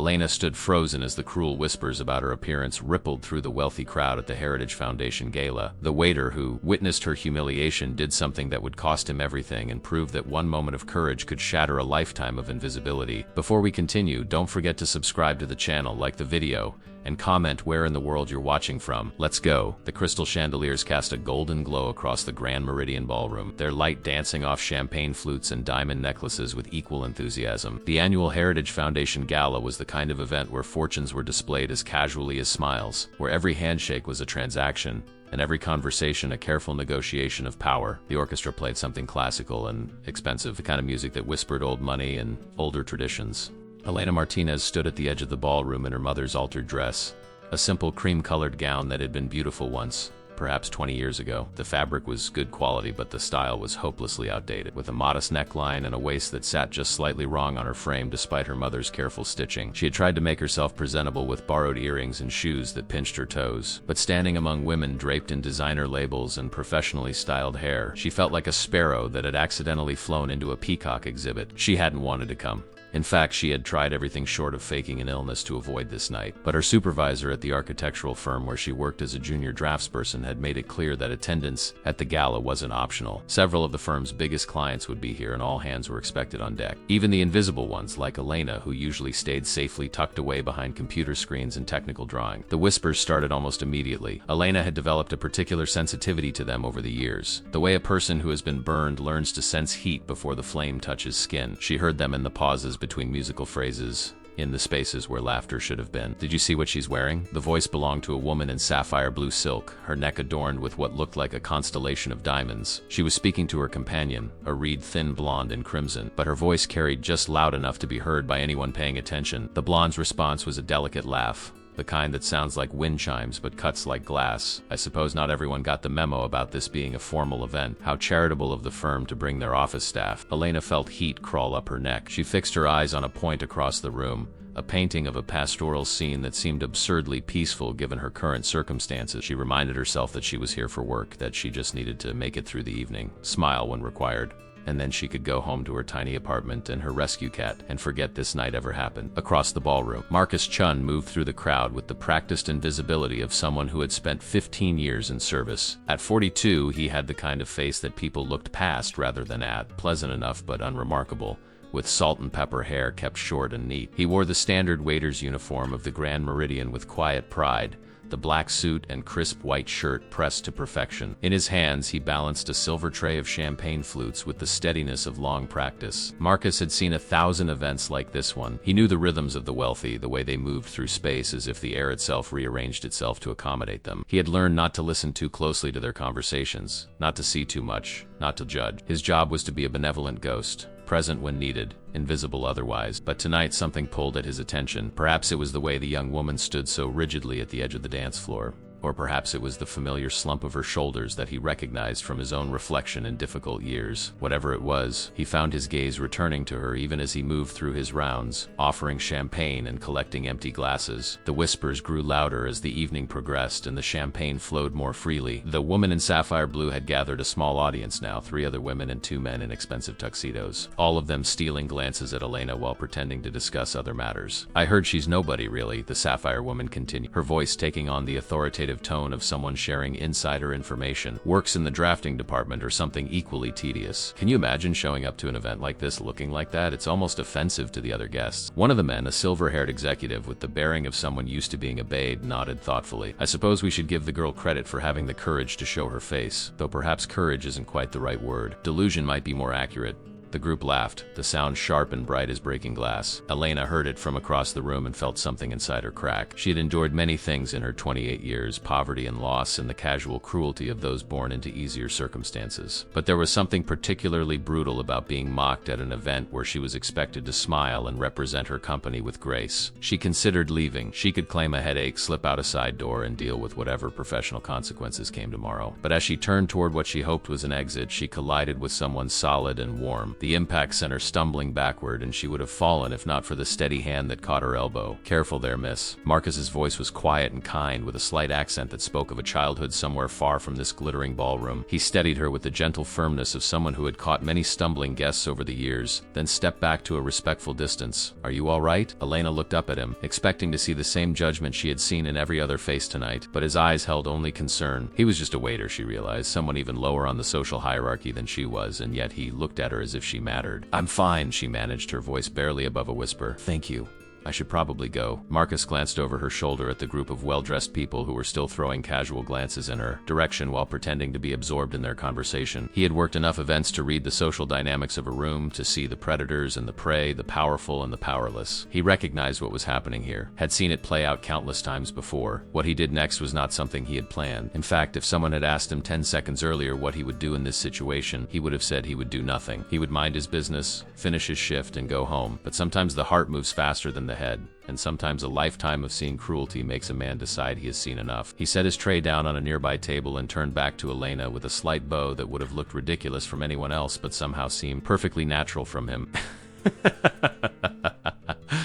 Elena stood frozen as the cruel whispers about her appearance rippled through the wealthy crowd at the Heritage Foundation gala. The waiter who witnessed her humiliation did something that would cost him everything and prove that one moment of courage could shatter a lifetime of invisibility. Before we continue, don't forget to subscribe to the channel, like the video, and comment where in the world you're watching from. Let's go. The crystal chandeliers cast a golden glow across the Grand Meridian Ballroom, their light dancing off champagne flutes and diamond necklaces with equal enthusiasm. The annual Heritage Foundation Gala was the kind of event where fortunes were displayed as casually as smiles, where every handshake was a transaction, and every conversation a careful negotiation of power. The orchestra played something classical and expensive, the kind of music that whispered old money and older traditions. Elena Martinez stood at the edge of the ballroom in her mother's altered dress, a simple cream-colored gown that had been beautiful once, perhaps 20 years ago. The fabric was good quality, but the style was hopelessly outdated, with a modest neckline and a waist that sat just slightly wrong on her frame despite her mother's careful stitching. She had tried to make herself presentable with borrowed earrings and shoes that pinched her toes, but standing among women draped in designer labels and professionally styled hair, she felt like a sparrow that had accidentally flown into a peacock exhibit. She hadn't wanted to come. In fact, she had tried everything short of faking an illness to avoid this night. But her supervisor at the architectural firm where she worked as a junior draftsperson had made it clear that attendance at the gala wasn't optional. Several of the firm's biggest clients would be here and all hands were expected on deck. Even the invisible ones, like Elena, who usually stayed safely tucked away behind computer screens and technical drawing. The whispers started almost immediately. Elena had developed a particular sensitivity to them over the years, the way a person who has been burned learns to sense heat before the flame touches skin. She heard them in the pauses between musical phrases, in the spaces where laughter should have been. Did you see what she's wearing? The voice belonged to a woman in sapphire blue silk, her neck adorned with what looked like a constellation of diamonds. She was speaking to her companion, a reed-thin blonde in crimson, but her voice carried just loud enough to be heard by anyone paying attention. The blonde's response was a delicate laugh, the kind that sounds like wind chimes but cuts like glass. I suppose not everyone got the memo about this being a formal event. How charitable of the firm to bring their office staff. Elena felt heat crawl up her neck. She fixed her eyes on a point across the room, a painting of a pastoral scene that seemed absurdly peaceful given her current circumstances. She reminded herself that she was here for work, that she just needed to make it through the evening, smile when required, and then she could go home to her tiny apartment and her rescue cat and forget this night ever happened. Across the ballroom, Marcus Chun moved through the crowd with the practiced invisibility of someone who had spent 15 years in service. At 42, he had the kind of face that people looked past rather than at, pleasant enough but unremarkable, with salt and pepper hair kept short and neat. He wore the standard waiter's uniform of the Grand Meridian with quiet pride, the black suit and crisp white shirt pressed to perfection. In his hands, he balanced a silver tray of champagne flutes with the steadiness of long practice. Marcus had seen 1,000 events like this one. He knew the rhythms of the wealthy, the way they moved through space as if the air itself rearranged itself to accommodate them. He had learned not to listen too closely to their conversations, not to see too much, not to judge. His job was to be a benevolent ghost, present when needed, invisible otherwise. But tonight something pulled at his attention. Perhaps it was the way the young woman stood so rigidly at the edge of the dance floor. Or perhaps it was the familiar slump of her shoulders that he recognized from his own reflection in difficult years. Whatever it was, he found his gaze returning to her even as he moved through his rounds, offering champagne and collecting empty glasses. The whispers grew louder as the evening progressed and the champagne flowed more freely. The woman in sapphire blue had gathered a small audience now, 3 other women and 2 men in expensive tuxedos, all of them stealing glances at Elena while pretending to discuss other matters. I heard she's nobody really, the sapphire woman continued, her voice taking on the authoritative tone of someone sharing insider information, works in the drafting department or something equally tedious. Can you imagine showing up to an event like this looking like that? It's almost offensive to the other guests. One of the men, a silver-haired executive with the bearing of someone used to being obeyed, nodded thoughtfully. I suppose we should give the girl credit for having the courage to show her face, though perhaps courage isn't quite the right word. Delusion might be more accurate. The group laughed, the sound sharp and bright as breaking glass. Elena heard it from across the room and felt something inside her crack. She had endured many things in her 28 years, poverty and loss and the casual cruelty of those born into easier circumstances. But there was something particularly brutal about being mocked at an event where she was expected to smile and represent her company with grace. She considered leaving. She could claim a headache, slip out a side door, and deal with whatever professional consequences came tomorrow. But as she turned toward what she hoped was an exit, she collided with someone solid and warm. The impact sent her stumbling backward, and she would have fallen if not for the steady hand that caught her elbow. "Careful there, miss." Marcus's voice was quiet and kind, with a slight accent that spoke of a childhood somewhere far from this glittering ballroom. He steadied her with the gentle firmness of someone who had caught many stumbling guests over the years, then stepped back to a respectful distance. "Are you all right?" Elena looked up at him, expecting to see the same judgment she had seen in every other face tonight, but his eyes held only concern. He was just a waiter, she realized, someone even lower on the social hierarchy than she was, and yet he looked at her as if she mattered. "I'm fine," she managed, her voice barely above a whisper. "Thank you. I should probably go." Marcus glanced over her shoulder at the group of well-dressed people who were still throwing casual glances in her direction while pretending to be absorbed in their conversation. He had worked enough events to read the social dynamics of a room, to see the predators and the prey, the powerful and the powerless. He recognized what was happening here, had seen it play out countless times before. What he did next was not something he had planned. In fact, if someone had asked him 10 seconds earlier what he would do in this situation, he would have said he would do nothing. He would mind his business, finish his shift, and go home. But sometimes the heart moves faster than the head, and sometimes a lifetime of seeing cruelty makes a man decide he has seen enough. He set his tray down on a nearby table and turned back to Elena with a slight bow that would have looked ridiculous from anyone else but somehow seemed perfectly natural from him.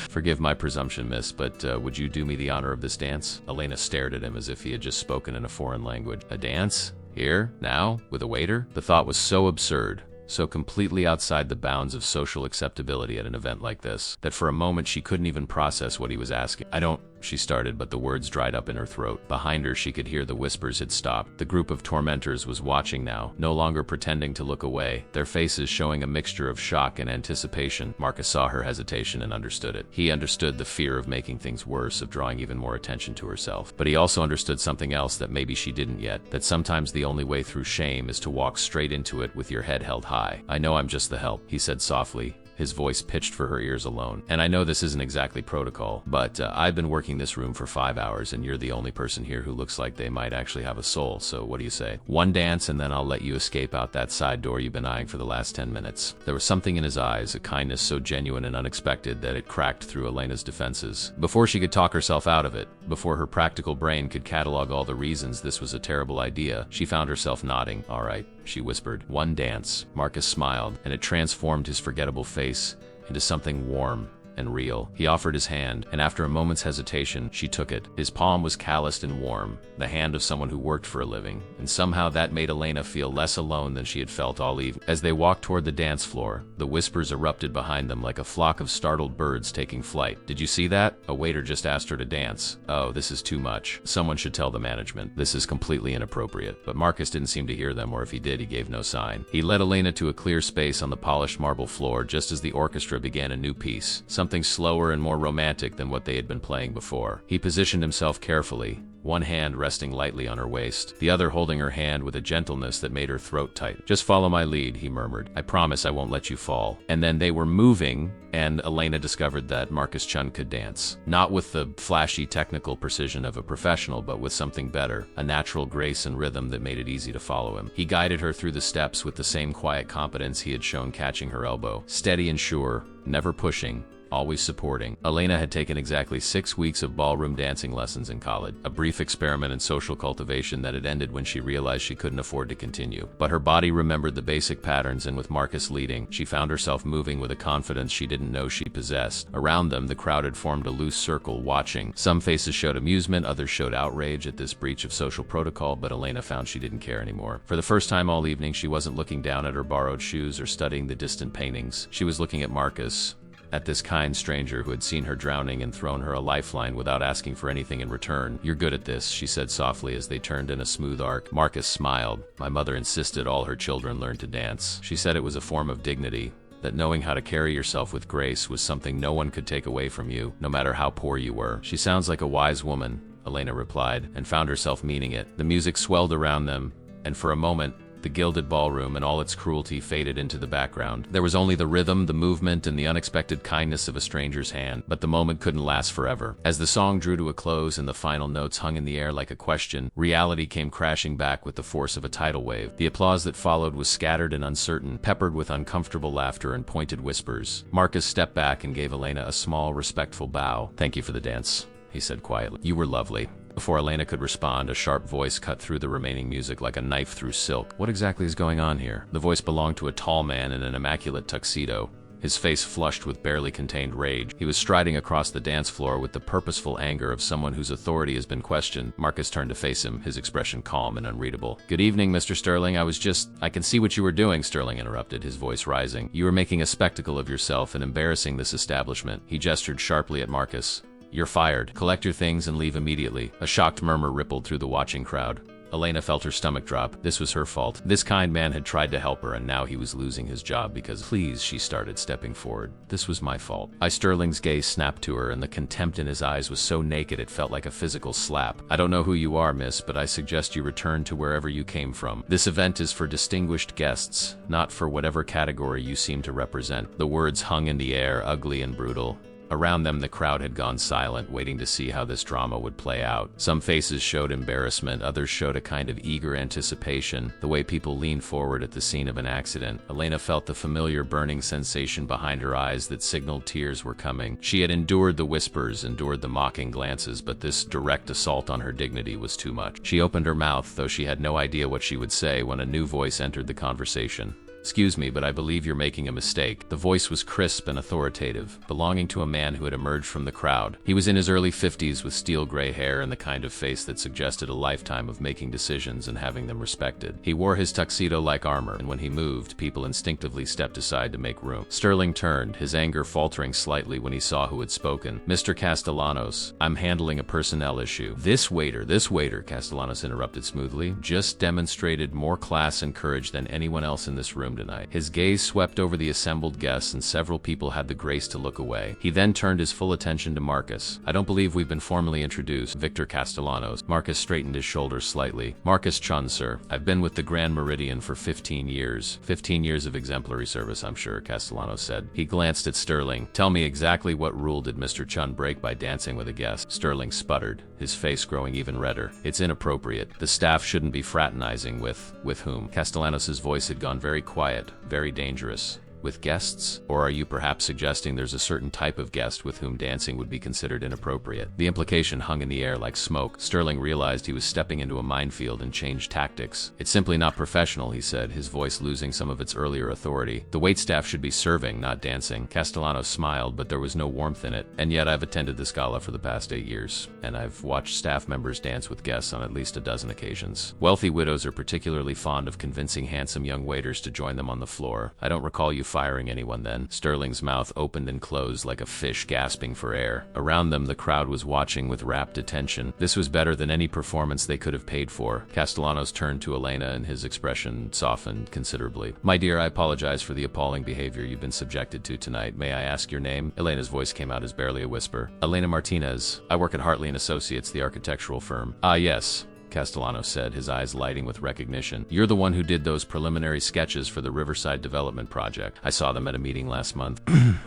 "Forgive my presumption, miss, but would you do me the honor of this dance?" Elena stared at him as if he had just spoken in a foreign language. "A dance? Here? Now? With a waiter?" The thought was so absurd, so completely outside the bounds of social acceptability at an event like this, that for a moment she couldn't even process what he was asking. "I don't," she started, but the words dried up in her throat. Behind her, she could hear the whispers had stopped. The group of tormentors was watching now, no longer pretending to look away, their faces showing a mixture of shock and anticipation. Marcus saw her hesitation and understood it. He understood the fear of making things worse, of drawing even more attention to herself. But he also understood something else that maybe she didn't yet, that sometimes the only way through shame is to walk straight into it with your head held high. "I know I'm just the help," he said softly, his voice pitched for her ears alone. "And I know this isn't exactly protocol, but I've been working this room for 5 hours, and you're the only person here who looks like they might actually have a soul, so what do you say? One dance, and then I'll let you escape out that side door you've been eyeing for the last 10 minutes. There was something in his eyes, a kindness so genuine and unexpected that it cracked through Elena's defenses. Before she could talk herself out of it, before her practical brain could catalog all the reasons this was a terrible idea, she found herself nodding. "All right," she whispered. "One dance." Marcus smiled, and it transformed his forgettable face into something warm and real. He offered his hand, and after a moment's hesitation, she took it. His palm was calloused and warm, the hand of someone who worked for a living, and somehow that made Elena feel less alone than she had felt all evening. As they walked toward the dance floor, the whispers erupted behind them like a flock of startled birds taking flight. "Did you see that? A waiter just asked her to dance. Oh, this is too much. Someone should tell the management. This is completely inappropriate." But Marcus didn't seem to hear them, or if he did, he gave no sign. He led Elena to a clear space on the polished marble floor just as the orchestra began a new piece, something slower and more romantic than what they had been playing before. He positioned himself carefully, one hand resting lightly on her waist, the other holding her hand with a gentleness that made her throat tight. "Just follow my lead," he murmured. "I promise I won't let you fall." And then they were moving, and Elena discovered that Marcus Chun could dance. Not with the flashy technical precision of a professional, but with something better, a natural grace and rhythm that made it easy to follow him. He guided her through the steps with the same quiet competence he had shown catching her elbow, steady and sure, never pushing, always supporting. Elena had taken exactly 6 weeks of ballroom dancing lessons in college, a brief experiment in social cultivation that had ended when she realized she couldn't afford to continue. But her body remembered the basic patterns, and with Marcus leading, she found herself moving with a confidence she didn't know she possessed. Around them, the crowd had formed a loose circle, watching. Some faces showed amusement, others showed outrage at this breach of social protocol, but Elena found she didn't care anymore. For the first time all evening, she wasn't looking down at her borrowed shoes or studying the distant paintings. She was looking at Marcus, at this kind stranger who had seen her drowning and thrown her a lifeline without asking for anything in return. "You're good at this," she said softly as they turned in a smooth arc. Marcus smiled. "My mother insisted all her children learn to dance. She said it was a form of dignity, that knowing how to carry yourself with grace was something no one could take away from you, no matter how poor you were." "She sounds like a wise woman," Elena replied, and found herself meaning it. The music swelled around them, and for a moment, the gilded ballroom and all its cruelty faded into the background. There was only the rhythm, the movement, and the unexpected kindness of a stranger's hand. But the moment couldn't last forever. As the song drew to a close and the final notes hung in the air like a question, reality came crashing back with the force of a tidal wave. The applause that followed was scattered and uncertain, peppered with uncomfortable laughter and pointed whispers. Marcus stepped back and gave Elena a small, respectful bow. "Thank you for the dance," he said quietly. "You were lovely. Before Elena could respond, a sharp voice cut through the remaining music like a knife through silk. What exactly is going on here? The voice belonged to a tall man in an immaculate tuxedo, his face flushed with barely contained rage. He was striding across the dance floor with the purposeful anger of someone whose authority has been questioned. Marcus turned to face him, his expression calm and unreadable. "Good evening, Mr. Sterling. I can see what you were doing," Sterling interrupted, his voice rising. "You were making a spectacle of yourself and embarrassing this establishment." He gestured sharply at Marcus. "You're fired. Collect your things and leave immediately." A shocked murmur rippled through the watching crowd. Elena felt her stomach drop. This was her fault. This kind man had tried to help her, and now he was losing his job because— "Please," she started, stepping forward. "This was my fault." Sterling's gaze snapped to her, and the contempt in his eyes was so naked it felt like a physical slap. "I don't know who you are, miss, but I suggest you return to wherever you came from. This event is for distinguished guests, not for whatever category you seem to represent." The words hung in the air, ugly and brutal. Around them, the crowd had gone silent, waiting to see how this drama would play out. Some faces showed embarrassment, others showed a kind of eager anticipation, the way people lean forward at the scene of an accident. Elena felt the familiar burning sensation behind her eyes that signaled tears were coming. She had endured the whispers, endured the mocking glances, but this direct assault on her dignity was too much. She opened her mouth, though she had no idea what she would say, when a new voice entered the conversation. "Excuse me, but I believe you're making a mistake." The voice was crisp and authoritative, belonging to a man who had emerged from the crowd. He was in his early 50s with steel gray hair and the kind of face that suggested a lifetime of making decisions and having them respected. He wore his tuxedo like armor, and when he moved, people instinctively stepped aside to make room. Sterling turned, his anger faltering slightly when he saw who had spoken. "Mr. Castellanos, I'm handling a personnel issue." This waiter," Castellanos interrupted smoothly, "just demonstrated more class and courage than anyone else in this room tonight." His gaze swept over the assembled guests, and several people had the grace to look away. He then turned his full attention to Marcus. "I don't believe we've been formally introduced. Victor Castellanos." Marcus straightened his shoulders slightly. "Marcus Chun, sir. I've been with the Grand Meridian for 15 years. 15 years of exemplary service, I'm sure," Castellanos said. He glanced at Sterling. "Tell me exactly what rule did Mr. Chun break by dancing with a guest?" Sterling sputtered, his face growing even redder. "It's inappropriate. The staff shouldn't be fraternizing with whom?" Castellanos' voice had gone very quiet. Very dangerous. "With guests? Or are you perhaps suggesting there's a certain type of guest with whom dancing would be considered inappropriate?" The implication hung in the air like smoke. Sterling realized he was stepping into a minefield and changed tactics. "It's simply not professional," he said, his voice losing some of its earlier authority. "The waitstaff should be serving, not dancing." Castellanos smiled, but there was no warmth in it. "And yet I've attended this gala for the past 8 years, and I've watched staff members dance with guests on at least a dozen occasions. Wealthy widows are particularly fond of convincing handsome young waiters to join them on the floor. I don't recall you firing anyone then." Sterling's mouth opened and closed like a fish gasping for air. Around them, the crowd was watching with rapt attention. This was better than any performance they could have paid for. Castellanos turned to Elena, and his expression softened considerably. "My dear, I apologize for the appalling behavior you've been subjected to tonight. May I ask your name?" Elena's voice came out as barely a whisper. "Elena Martinez. I work at Hartley & Associates, the architectural firm." "Ah, yes," Castellanos said, his eyes lighting with recognition. "You're the one who did those preliminary sketches for the Riverside Development Project. I saw them at a meeting last month.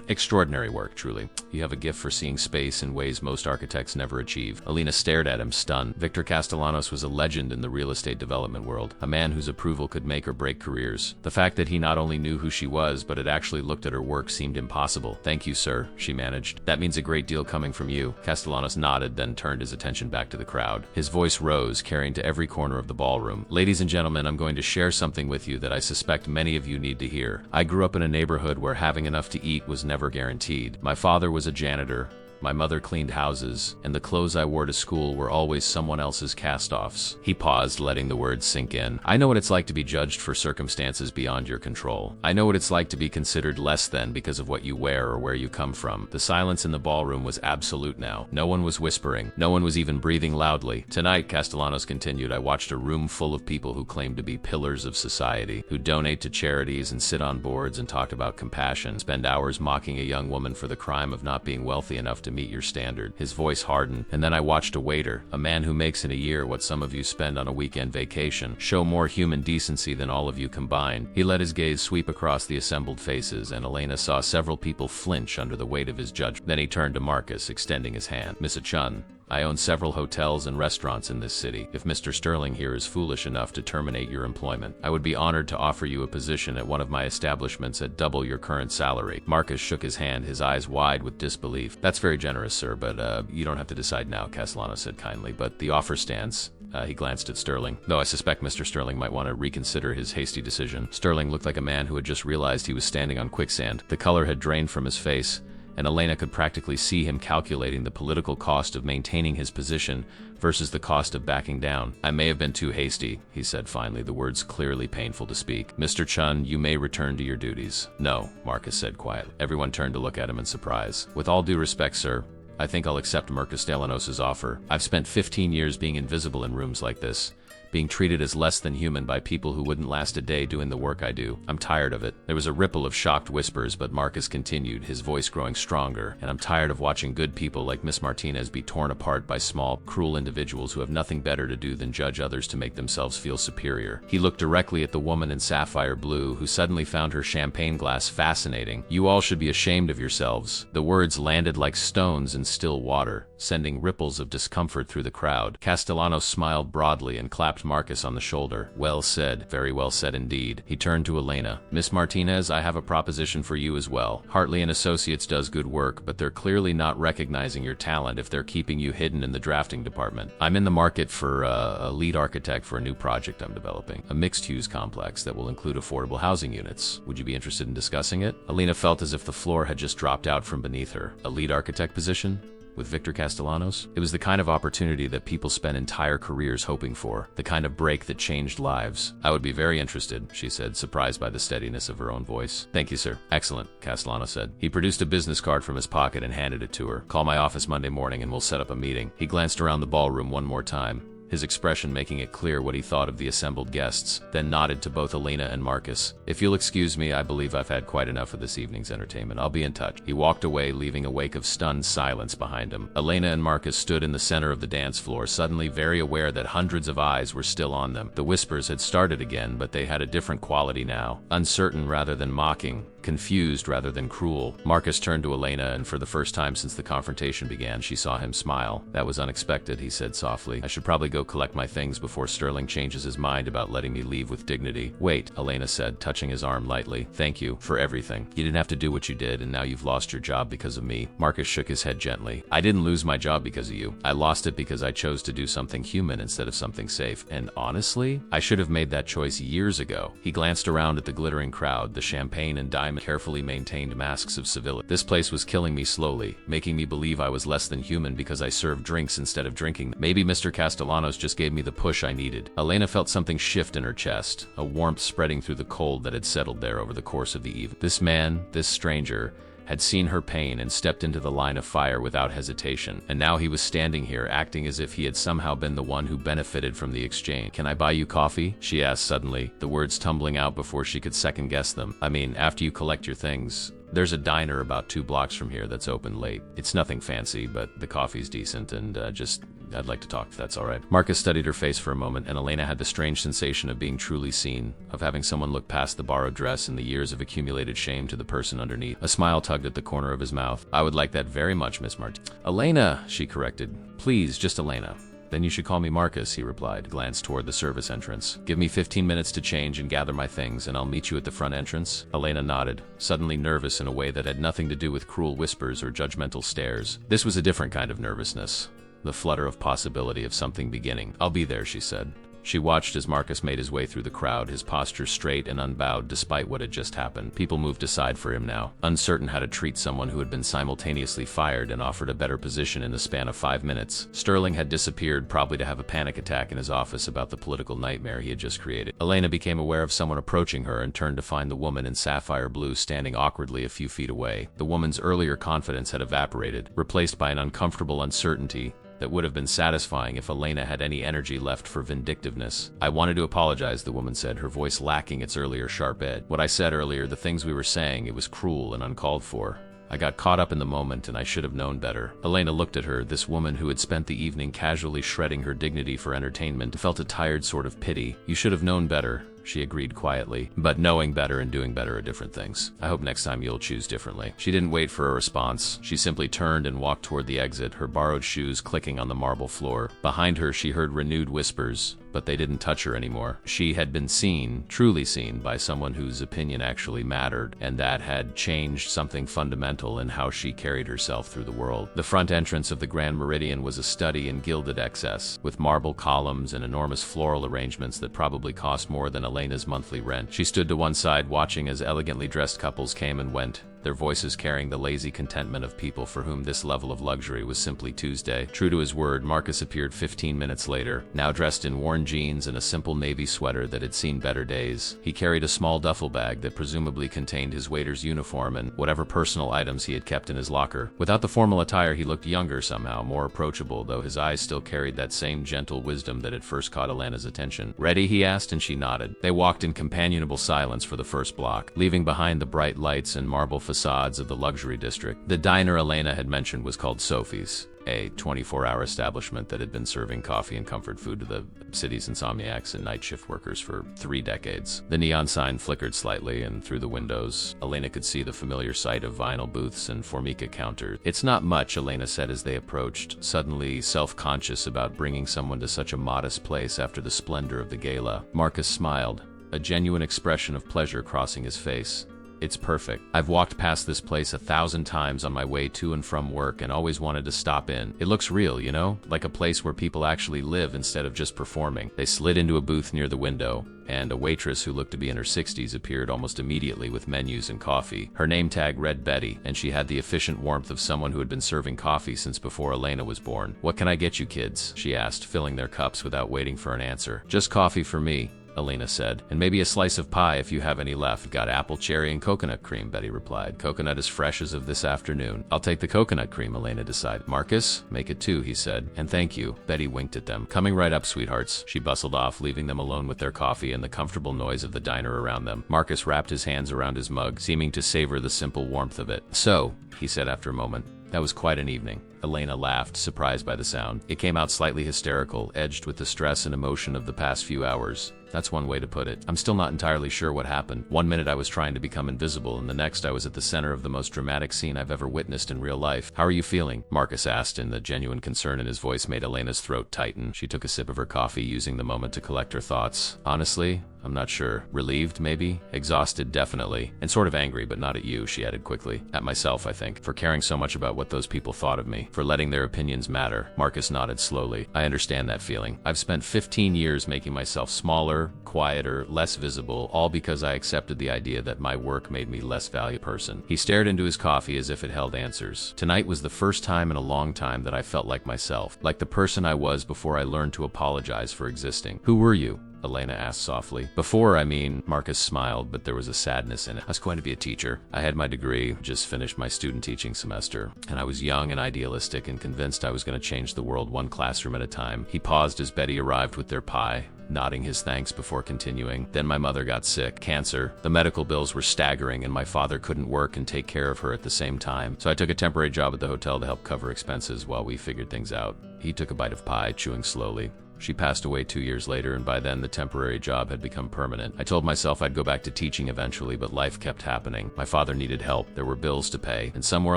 Extraordinary work, truly. You have a gift for seeing space in ways most architects never achieve." Elena stared at him, stunned. Victor Castellanos was a legend in the real estate development world, a man whose approval could make or break careers. The fact that he not only knew who she was, but had actually looked at her work seemed impossible. "Thank you, sir," she managed. "That means a great deal coming from you." Castellanos nodded, then turned his attention back to the crowd. His voice rose, carrying to every corner of the ballroom. "Ladies and gentlemen, I'm going to share something with you that I suspect many of you need to hear. I grew up in a neighborhood where having enough to eat was never guaranteed. My father was a janitor. My mother cleaned houses, and the clothes I wore to school were always someone else's cast-offs." He paused, letting the words sink in. "I know what it's like to be judged for circumstances beyond your control. I know what it's like to be considered less than because of what you wear or where you come from." The silence in the ballroom was absolute now. No one was whispering. No one was even breathing loudly. "Tonight," Castellanos continued, "I watched a room full of people who claim to be pillars of society, who donate to charities and sit on boards and talk about compassion, spend hours mocking a young woman for the crime of not being wealthy enough to meet your standard." His voice hardened. "And then I watched a waiter, a man who makes in a year what some of you spend on a weekend vacation, show more human decency than all of you combined." He let his gaze sweep across the assembled faces, and Elena saw several people flinch under the weight of his judgment. Then he turned to Marcus, extending his hand. "Mr. Chun, I own several hotels and restaurants in this city. If Mr. Sterling here is foolish enough to terminate your employment, I would be honored to offer you a position at one of my establishments at double your current salary. Marcus shook his hand, his eyes wide with disbelief. That's very generous, sir, but you don't have to decide now, Castellano said kindly, but the offer stands. He glanced at Sterling, though I suspect Mr. Sterling might want to reconsider his hasty decision. Sterling looked like a man who had just realized he was standing on quicksand. The color had drained from his face, and Elena could practically see him calculating the political cost of maintaining his position versus the cost of backing down. I may have been too hasty, he said finally, the words clearly painful to speak. Mr. Chun, you may return to your duties. No, Marcus said quietly. Everyone turned to look at him in surprise. With all due respect, sir, I think I'll accept Marcus Stelanos' offer. I've spent 15 years being invisible in rooms like this, being treated as less than human by people who wouldn't last a day doing the work I do. I'm tired of it. There was a ripple of shocked whispers, but Marcus continued, his voice growing stronger. And I'm tired of watching good people like Miss Martinez be torn apart by small, cruel individuals who have nothing better to do than judge others to make themselves feel superior. He looked directly at the woman in sapphire blue, who suddenly found her champagne glass fascinating. You all should be ashamed of yourselves. The words landed like stones in still water, sending ripples of discomfort through the crowd. Castellano smiled broadly and clapped Marcus on the shoulder. Well said, very well said indeed. He turned to Elena. Miss Martinez, I have a proposition for you as well. Hartley and Associates does good work, but they're clearly not recognizing your talent if they're keeping you hidden in the drafting department. I'm in the market for a lead architect for a new project I'm developing, a mixed-use complex that will include affordable housing units. Would you be interested in discussing it? Elena felt as if the floor had just dropped out from beneath her. A lead architect position? With Victor Castellanos? It was the kind of opportunity that people spend entire careers hoping for, the kind of break that changed lives. I would be very interested, she said, surprised by the steadiness of her own voice. Thank you, sir. Excellent, Castellano said. He produced a business card from his pocket and handed it to her. Call my office Monday morning and we'll set up a meeting. He glanced around the ballroom one more time, his expression making it clear what he thought of the assembled guests, then nodded to both Elena and Marcus. If you'll excuse me, I believe I've had quite enough of this evening's entertainment. I'll be in touch. He walked away, leaving a wake of stunned silence behind him. Elena and Marcus stood in the center of the dance floor, suddenly very aware that hundreds of eyes were still on them. The whispers had started again, but they had a different quality now, uncertain rather than mocking, confused rather than cruel. Marcus turned to Elena, and for the first time since the confrontation began, she saw him smile. That was unexpected, he said softly. I should probably go collect my things before Sterling changes his mind about letting me leave with dignity. Wait, Elena said, touching his arm lightly. Thank you for everything. You didn't have to do what you did, and now you've lost your job because of me. Marcus shook his head gently. I didn't lose my job because of you. I lost it because I chose to do something human instead of something safe. And honestly, I should have made that choice years ago. He glanced around at the glittering crowd, the champagne and diamond carefully maintained masks of civility. This place was killing me slowly, making me believe I was less than human because I served drinks instead of drinking them. Maybe Mr. Castellanos just gave me the push I needed. Elena felt something shift in her chest, a warmth spreading through the cold that had settled there over the course of the evening. This man, this stranger, had seen her pain and stepped into the line of fire without hesitation, and now he was standing here acting as if he had somehow been the one who benefited from the exchange. Can I buy you coffee? She asked suddenly, the words tumbling out before she could second guess them. I mean, after you collect your things. There's a diner about 2 blocks from here that's open late. It's nothing fancy, but the coffee's decent, and I'd like to talk if that's all right. Marcus studied her face for a moment, and Elena had the strange sensation of being truly seen, of having someone look past the borrowed dress and the years of accumulated shame to the person underneath. A smile tugged at the corner of his mouth. I would like that very much, Miss Martinez. Elena, she corrected. Please, just Elena. Then you should call me Marcus, he replied, glanced toward the service entrance. Give me 15 minutes to change and gather my things, and I'll meet you at the front entrance. Elena nodded, suddenly nervous in a way that had nothing to do with cruel whispers or judgmental stares. This was a different kind of nervousness, the flutter of possibility of something beginning. I'll be there, she said. She watched as Marcus made his way through the crowd, his posture straight and unbowed despite what had just happened. People moved aside for him now, uncertain how to treat someone who had been simultaneously fired and offered a better position in the span of 5 minutes. Sterling had disappeared, probably to have a panic attack in his office about the political nightmare he had just created. Elena became aware of someone approaching her and turned to find the woman in sapphire blue standing awkwardly a few feet away. The woman's earlier confidence had evaporated, replaced by an uncomfortable uncertainty that would have been satisfying if Elena had any energy left for vindictiveness. I wanted to apologize, the woman said, her voice lacking its earlier sharp edge. What I said earlier, the things we were saying, it was cruel and uncalled for. I got caught up in the moment and I should have known better. Elena looked at her, this woman who had spent the evening casually shredding her dignity for entertainment, felt a tired sort of pity. You should have known better, she agreed quietly. But knowing better and doing better are different things. I hope next time you'll choose differently. She didn't wait for a response. She simply turned and walked toward the exit, her borrowed shoes clicking on the marble floor. Behind her, she heard renewed whispers, but they didn't touch her anymore. She had been seen, truly seen, by someone whose opinion actually mattered, and that had changed something fundamental in how she carried herself through the world. The front entrance of the Grand Meridian was a study in gilded excess, with marble columns and enormous floral arrangements that probably cost more than Elena's monthly rent. She stood to one side, watching as elegantly dressed couples came and went, their voices carrying the lazy contentment of people for whom this level of luxury was simply Tuesday. True to his word, Marcus appeared 15 minutes later, now dressed in worn jeans and a simple navy sweater that had seen better days. He carried a small duffel bag that presumably contained his waiter's uniform and whatever personal items he had kept in his locker. Without the formal attire, he looked younger somehow, more approachable, though his eyes still carried that same gentle wisdom that had first caught Elena's attention. "Ready?" he asked, and she nodded. They walked in companionable silence for the first block, leaving behind the bright lights and marble facades of the luxury district. The diner Elena had mentioned was called Sophie's, a 24-hour establishment that had been serving coffee and comfort food to the city's insomniacs and night shift workers for 3 decades. The neon sign flickered slightly, and through the windows, Elena could see the familiar sight of vinyl booths and Formica counters. "It's not much," Elena said as they approached, suddenly self-conscious about bringing someone to such a modest place after the splendor of the gala. Marcus smiled, a genuine expression of pleasure crossing his face. "It's perfect. I've walked past this place 1,000 times on my way to and from work and always wanted to stop in. It looks real, you know? Like a place where people actually live instead of just performing." They slid into a booth near the window, and a waitress who looked to be in her 60s appeared almost immediately with menus and coffee. Her name tag read Betty, and she had the efficient warmth of someone who had been serving coffee since before Elena was born. "What can I get you kids?" she asked, filling their cups without waiting for an answer. "Just coffee for me," Elena said, "and maybe a slice of pie if you have any left." "Got apple, cherry, and coconut cream," Betty replied. "Coconut as fresh as of this afternoon." "I'll take the coconut cream," Elena decided. "Marcus, make it 2, he said. "And thank you." Betty winked at them. "Coming right up, sweethearts." She bustled off, leaving them alone with their coffee and the comfortable noise of the diner around them. Marcus wrapped his hands around his mug, seeming to savor the simple warmth of it. "So," he said after a moment, "that was quite an evening." Elena laughed, surprised by the sound. It came out slightly hysterical, edged with the stress and emotion of the past few hours. "That's one way to put it. I'm still not entirely sure what happened. One minute I was trying to become invisible, and the next I was at the center of the most dramatic scene I've ever witnessed in real life." "How are you feeling?" Marcus asked, and the genuine concern in his voice made Elena's throat tighten. She took a sip of her coffee, using the moment to collect her thoughts. "Honestly, I'm not sure. Relieved, maybe? Exhausted, definitely. And sort of angry, but not at you," she added quickly. "At myself, I think, for caring so much about what those people thought of me, for letting their opinions matter." Marcus nodded slowly. "I understand that feeling. I've spent 15 years making myself smaller, quieter, less visible, all because I accepted the idea that my work made me less valuable person." He stared into his coffee as if it held answers. "Tonight was the first time in a long time that I felt like myself, like the person I was before I learned to apologize for existing." "Who were you?" Elena asked softly. "Before, I mean," Marcus smiled, but there was a sadness in it. "I was going to be a teacher. I had my degree, just finished my student teaching semester, and I was young and idealistic and convinced I was going to change the world one classroom at a time." He paused as Betty arrived with their pie, nodding his thanks before continuing. "Then my mother got sick. Cancer. The medical bills were staggering, and my father couldn't work and take care of her at the same time. So I took a temporary job at the hotel to help cover expenses while we figured things out." He took a bite of pie, chewing slowly. "She passed away 2 years later, and by then the temporary job had become permanent. I told myself I'd go back to teaching eventually, but life kept happening. My father needed help, there were bills to pay, and somewhere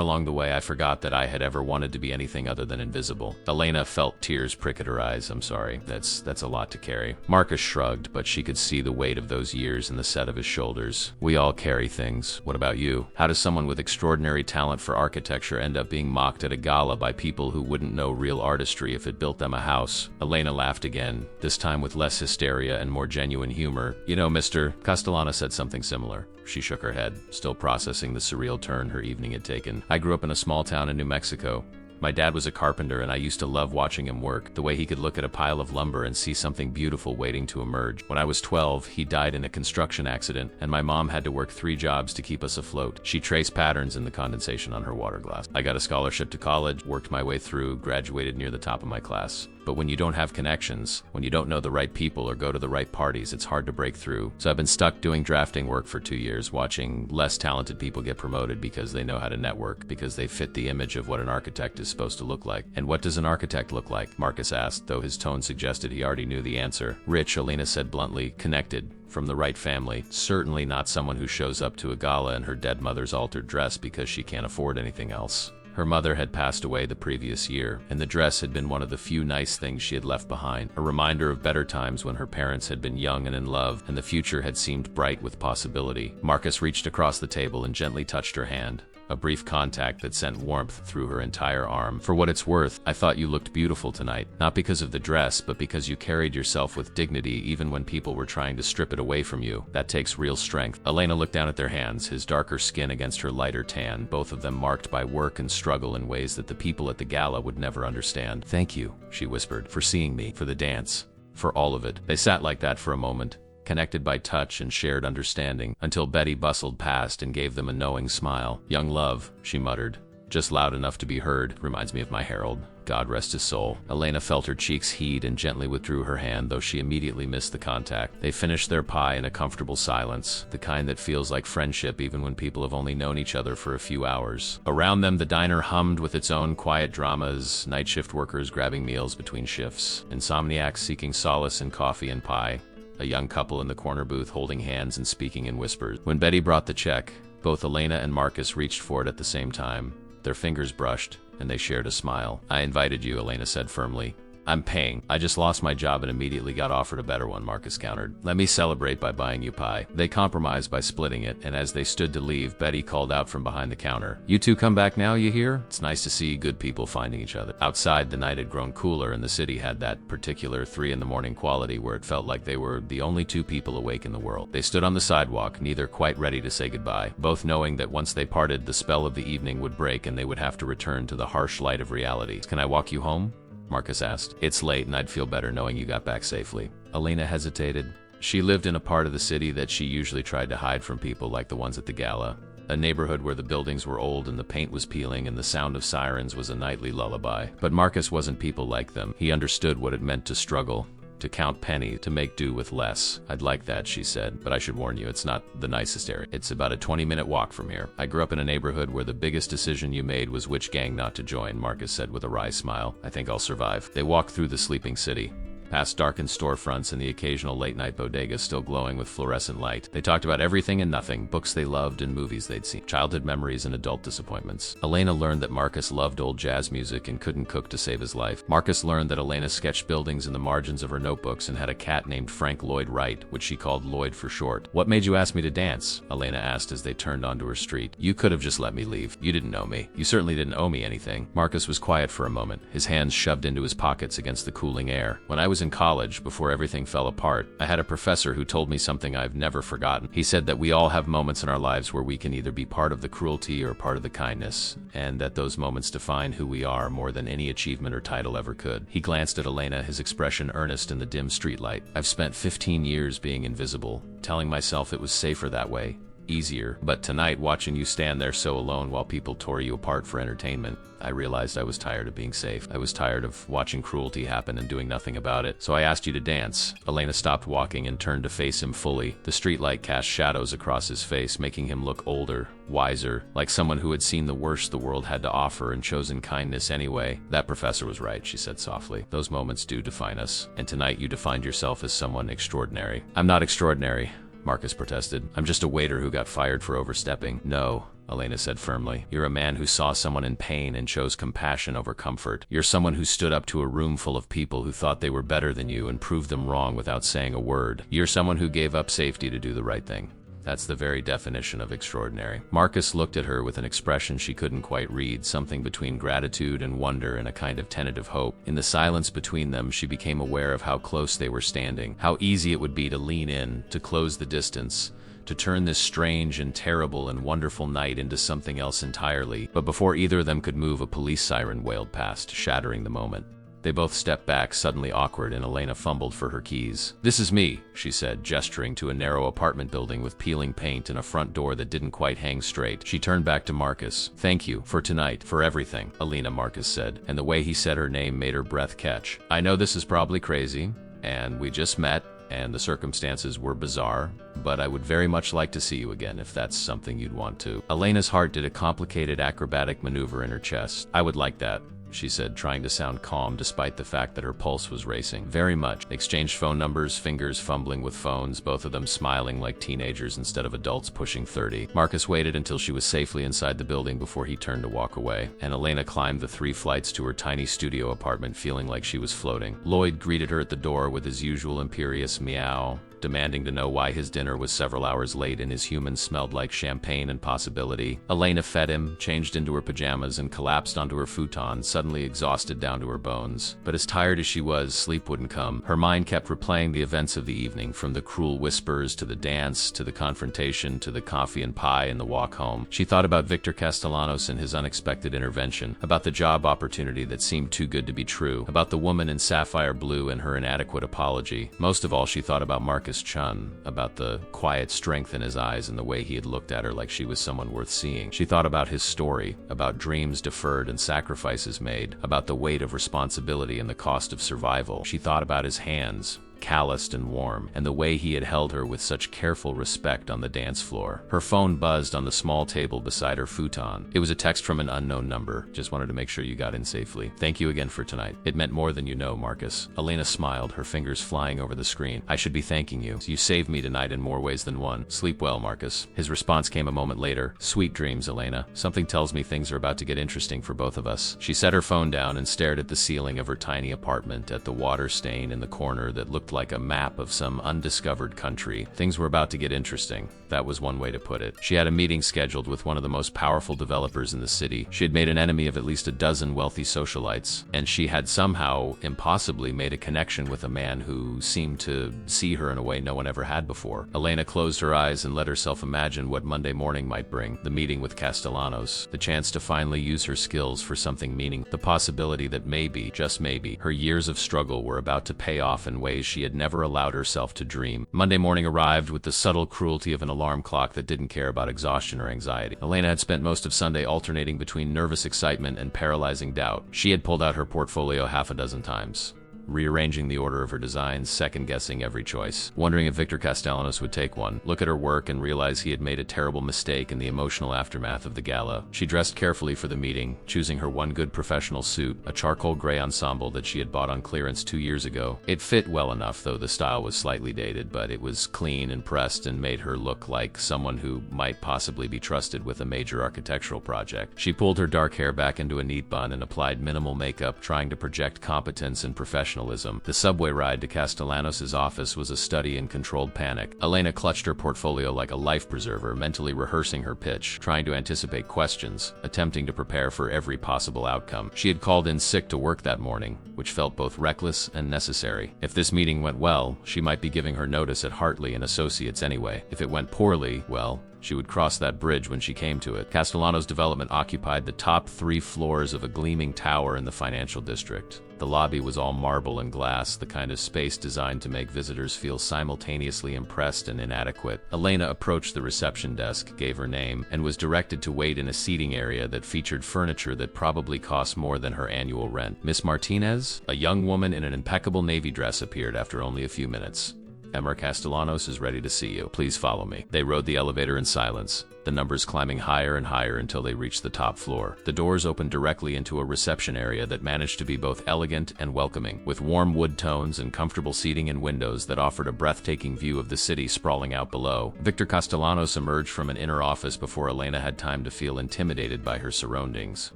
along the way I forgot that I had ever wanted to be anything other than invisible." Elena felt tears prick at her eyes. "I'm sorry, that's a lot to carry." Marcus shrugged, but she could see the weight of those years in the set of his shoulders. "We all carry things. What about you? How does someone with extraordinary talent for architecture end up being mocked at a gala by people who wouldn't know real artistry if it built them a house?" Elena laughed again, this time with less hysteria and more genuine humor. "You know, Mr. Castellana said something similar." She shook her head, still processing the surreal turn her evening had taken. "I grew up in a small town in New Mexico. My dad was a carpenter, and I used to love watching him work, the way he could look at a pile of lumber and see something beautiful waiting to emerge. When I was 12, he died in a construction accident, and my mom had to work 3 jobs to keep us afloat." She traced patterns in the condensation on her water glass. "I got a scholarship to college, worked my way through, graduated near the top of my class. But when you don't have connections, when you don't know the right people or go to the right parties, it's hard to break through. So I've been stuck doing drafting work for 2 years, watching less talented people get promoted because they know how to network, because they fit the image of what an architect is supposed to look like. And what does an architect look like? Marcus asked, though his tone suggested he already knew the answer. Rich, Elena said bluntly. Connected. From the right family. Certainly not someone who shows up to a gala in her dead mother's altered dress because she can't afford anything else. Her mother had passed away the previous year, and the dress had been one of the few nice things she had left behind, a reminder of better times when her parents had been young and in love, and the future had seemed bright with possibility. Marcus reached across the table and gently touched her hand. A brief contact that sent warmth through her entire arm. For what it's worth, I thought you looked beautiful tonight. Not because of the dress, but because you carried yourself with dignity even when people were trying to strip it away from you. That takes real strength. Elena looked down at their hands, his darker skin against her lighter tan, both of them marked by work and struggle in ways that the people at the gala would never understand. Thank you, she whispered, for seeing me, for the dance, for all of it. They sat like that for a moment, connected by touch and shared understanding, until Betty bustled past and gave them a knowing smile. Young love, she muttered, just loud enough to be heard. Reminds me of my Harold. God rest his soul. Elena felt her cheeks heat and gently withdrew her hand, though she immediately missed the contact. They finished their pie in a comfortable silence, the kind that feels like friendship even when people have only known each other for a few hours. Around them, the diner hummed with its own quiet dramas, night shift workers grabbing meals between shifts, insomniacs seeking solace in coffee and pie, a young couple in the corner booth holding hands and speaking in whispers. When Betty brought the check, both Elena and Marcus reached for it at the same time. Their fingers brushed, and they shared a smile. I invited you, Elena said firmly. I'm paying. I just lost my job and immediately got offered a better one, Marcus countered. Let me celebrate by buying you pie. They compromised by splitting it, and as they stood to leave, Betty called out from behind the counter. You two come back now, you hear? It's nice to see good people finding each other. Outside, the night had grown cooler, and the city had that particular 3 in the morning quality where it felt like they were the only two people awake in the world. They stood on the sidewalk, neither quite ready to say goodbye, both knowing that once they parted, the spell of the evening would break and they would have to return to the harsh light of reality. Can I walk you home? Marcus asked. It's late and I'd feel better knowing you got back safely. Elena hesitated. She lived in a part of the city that she usually tried to hide from people like the ones at the gala. A neighborhood where the buildings were old and the paint was peeling and the sound of sirens was a nightly lullaby. But Marcus wasn't people like them. He understood what it meant to struggle, to count pennies, to make do with less. I'd like that, she said, but I should warn you, it's not the nicest area. It's about a 20-minute walk from here. I grew up in a neighborhood where the biggest decision you made was which gang not to join, Marcus said with a wry smile. I think I'll survive. They walked through the sleeping city, past darkened storefronts and the occasional late-night bodega still glowing with fluorescent light. They talked about everything and nothing, books they loved and movies they'd seen, childhood memories and adult disappointments. Elena learned that Marcus loved old jazz music and couldn't cook to save his life. Marcus learned that Elena sketched buildings in the margins of her notebooks and had a cat named Frank Lloyd Wright, which she called Lloyd for short. What made you ask me to dance? Elena asked as they turned onto her street. You could have just let me leave. You didn't know me. You certainly didn't owe me anything. Marcus was quiet for a moment, his hands shoved into his pockets against the cooling air. When I was in college, before everything fell apart, I had a professor who told me something I've never forgotten. He said that we all have moments in our lives where we can either be part of the cruelty or part of the kindness, and that those moments define who we are more than any achievement or title ever could. He glanced at Elena, his expression earnest in the dim streetlight. I've spent 15 years being invisible, telling myself it was safer that way, easier. But tonight, watching you stand there so alone while people tore you apart for entertainment, I realized I was tired of being safe. I was tired of watching cruelty happen and doing nothing about it. So I asked you to dance. Elena stopped walking and turned to face him fully. The streetlight cast shadows across his face, making him look older, wiser, like someone who had seen the worst the world had to offer and chosen kindness anyway. That professor was right, she said softly. Those moments do define us. And tonight you defined yourself as someone extraordinary. I'm not extraordinary, Marcus protested. I'm just a waiter who got fired for overstepping. No, Elena said firmly. You're a man who saw someone in pain and chose compassion over comfort. You're someone who stood up to a room full of people who thought they were better than you and proved them wrong without saying a word. You're someone who gave up safety to do the right thing. That's the very definition of extraordinary. Marcus looked at her with an expression she couldn't quite read, something between gratitude and wonder and a kind of tentative hope. In the silence between them, she became aware of how close they were standing, how easy it would be to lean in, to close the distance, to turn this strange and terrible and wonderful night into something else entirely. But before either of them could move, a police siren wailed past, shattering the moment. They both stepped back, suddenly awkward, and Elena fumbled for her keys. This is me, she said, gesturing to a narrow apartment building with peeling paint and a front door that didn't quite hang straight. She turned back to Marcus. Thank you, for tonight, for everything, Elena, Marcus said, and the way he said her name made her breath catch. I know this is probably crazy, and we just met, and the circumstances were bizarre, but I would very much like to see you again if that's something you'd want to. Elena's heart did a complicated acrobatic maneuver in her chest. I would like that, she said, trying to sound calm despite the fact that her pulse was racing. Very much. Exchanged phone numbers, fingers fumbling with phones, both of them smiling like teenagers instead of adults pushing 30. Marcus waited until she was safely inside the building before he turned to walk away, and Elena climbed the 3 flights to her tiny studio apartment feeling like she was floating. Lloyd greeted her at the door with his usual imperious meow, demanding to know why his dinner was several hours late and his humans smelled like champagne and possibility. Elena fed him, changed into her pajamas, and collapsed onto her futon, suddenly exhausted down to her bones. But as tired as she was, sleep wouldn't come. Her mind kept replaying the events of the evening, from the cruel whispers to the dance, to the confrontation, to the coffee and pie and the walk home. She thought about Victor Castellanos and his unexpected intervention, about the job opportunity that seemed too good to be true, about the woman in sapphire blue and her inadequate apology. Most of all, she thought about Marcus Chun, about the quiet strength in his eyes and the way he had looked at her like she was someone worth seeing. She thought about his story, about dreams deferred and sacrifices made, about the weight of responsibility and the cost of survival. She thought about his hands, calloused and warm, and the way he had held her with such careful respect on the dance floor. Her phone buzzed on the small table beside her futon. It was a text from an unknown number. Just wanted to make sure you got in safely. Thank you again for tonight. It meant more than you know, Marcus. Elena smiled, her fingers flying over the screen. I should be thanking you. You saved me tonight in more ways than one. Sleep well, Marcus. His response came a moment later. Sweet dreams, Elena. Something tells me things are about to get interesting for both of us. She set her phone down and stared at the ceiling of her tiny apartment, at the water stain in the corner that looked like a map of some undiscovered country. Things were about to get interesting. That was one way to put it. She had a meeting scheduled with one of the most powerful developers in the city. She had made an enemy of at least a dozen wealthy socialites, and she had somehow, impossibly, made a connection with a man who seemed to see her in a way no one ever had before. Elena closed her eyes and let herself imagine what Monday morning might bring. The meeting with Castellanos, the chance to finally use her skills for something meaningful, the possibility that maybe, just maybe, her years of struggle were about to pay off in ways she had never allowed herself to dream. Monday morning arrived with the subtle cruelty of an alarm clock that didn't care about exhaustion or anxiety. Elena had spent most of Sunday alternating between nervous excitement and paralyzing doubt. She had pulled out her portfolio half a dozen times, rearranging the order of her designs, second-guessing every choice, wondering if Victor Castellanos would take one, look at her work and realize he had made a terrible mistake in the emotional aftermath of the gala. She dressed carefully for the meeting, choosing her one good professional suit, a charcoal gray ensemble that she had bought on clearance 2 years ago. It fit well enough, though the style was slightly dated, but it was clean and pressed and made her look like someone who might possibly be trusted with a major architectural project. She pulled her dark hair back into a neat bun and applied minimal makeup, trying to project competence and professionalism. The subway ride to Castellanos' office was a study in controlled panic. Elena clutched her portfolio like a life preserver, mentally rehearsing her pitch, trying to anticipate questions, attempting to prepare for every possible outcome. She had called in sick to work that morning, which felt both reckless and necessary. If this meeting went well, she might be giving her notice at Hartley and Associates anyway. If it went poorly, well, she would cross that bridge when she came to it. Castellanos Development occupied the top 3 floors of a gleaming tower in the financial district. The lobby was all marble and glass, the kind of space designed to make visitors feel simultaneously impressed and inadequate. Elena approached the reception desk, gave her name, and was directed to wait in a seating area that featured furniture that probably cost more than her annual rent. Miss Martinez? A young woman in an impeccable navy dress appeared after only a few minutes. Emer Castellanos is ready to see you. Please follow me. They rode the elevator in silence, the numbers climbing higher and higher until they reached the top floor. The doors opened directly into a reception area that managed to be both elegant and welcoming, with warm wood tones and comfortable seating and windows that offered a breathtaking view of the city sprawling out below. Victor Castellanos emerged from an inner office before Elena had time to feel intimidated by her surroundings.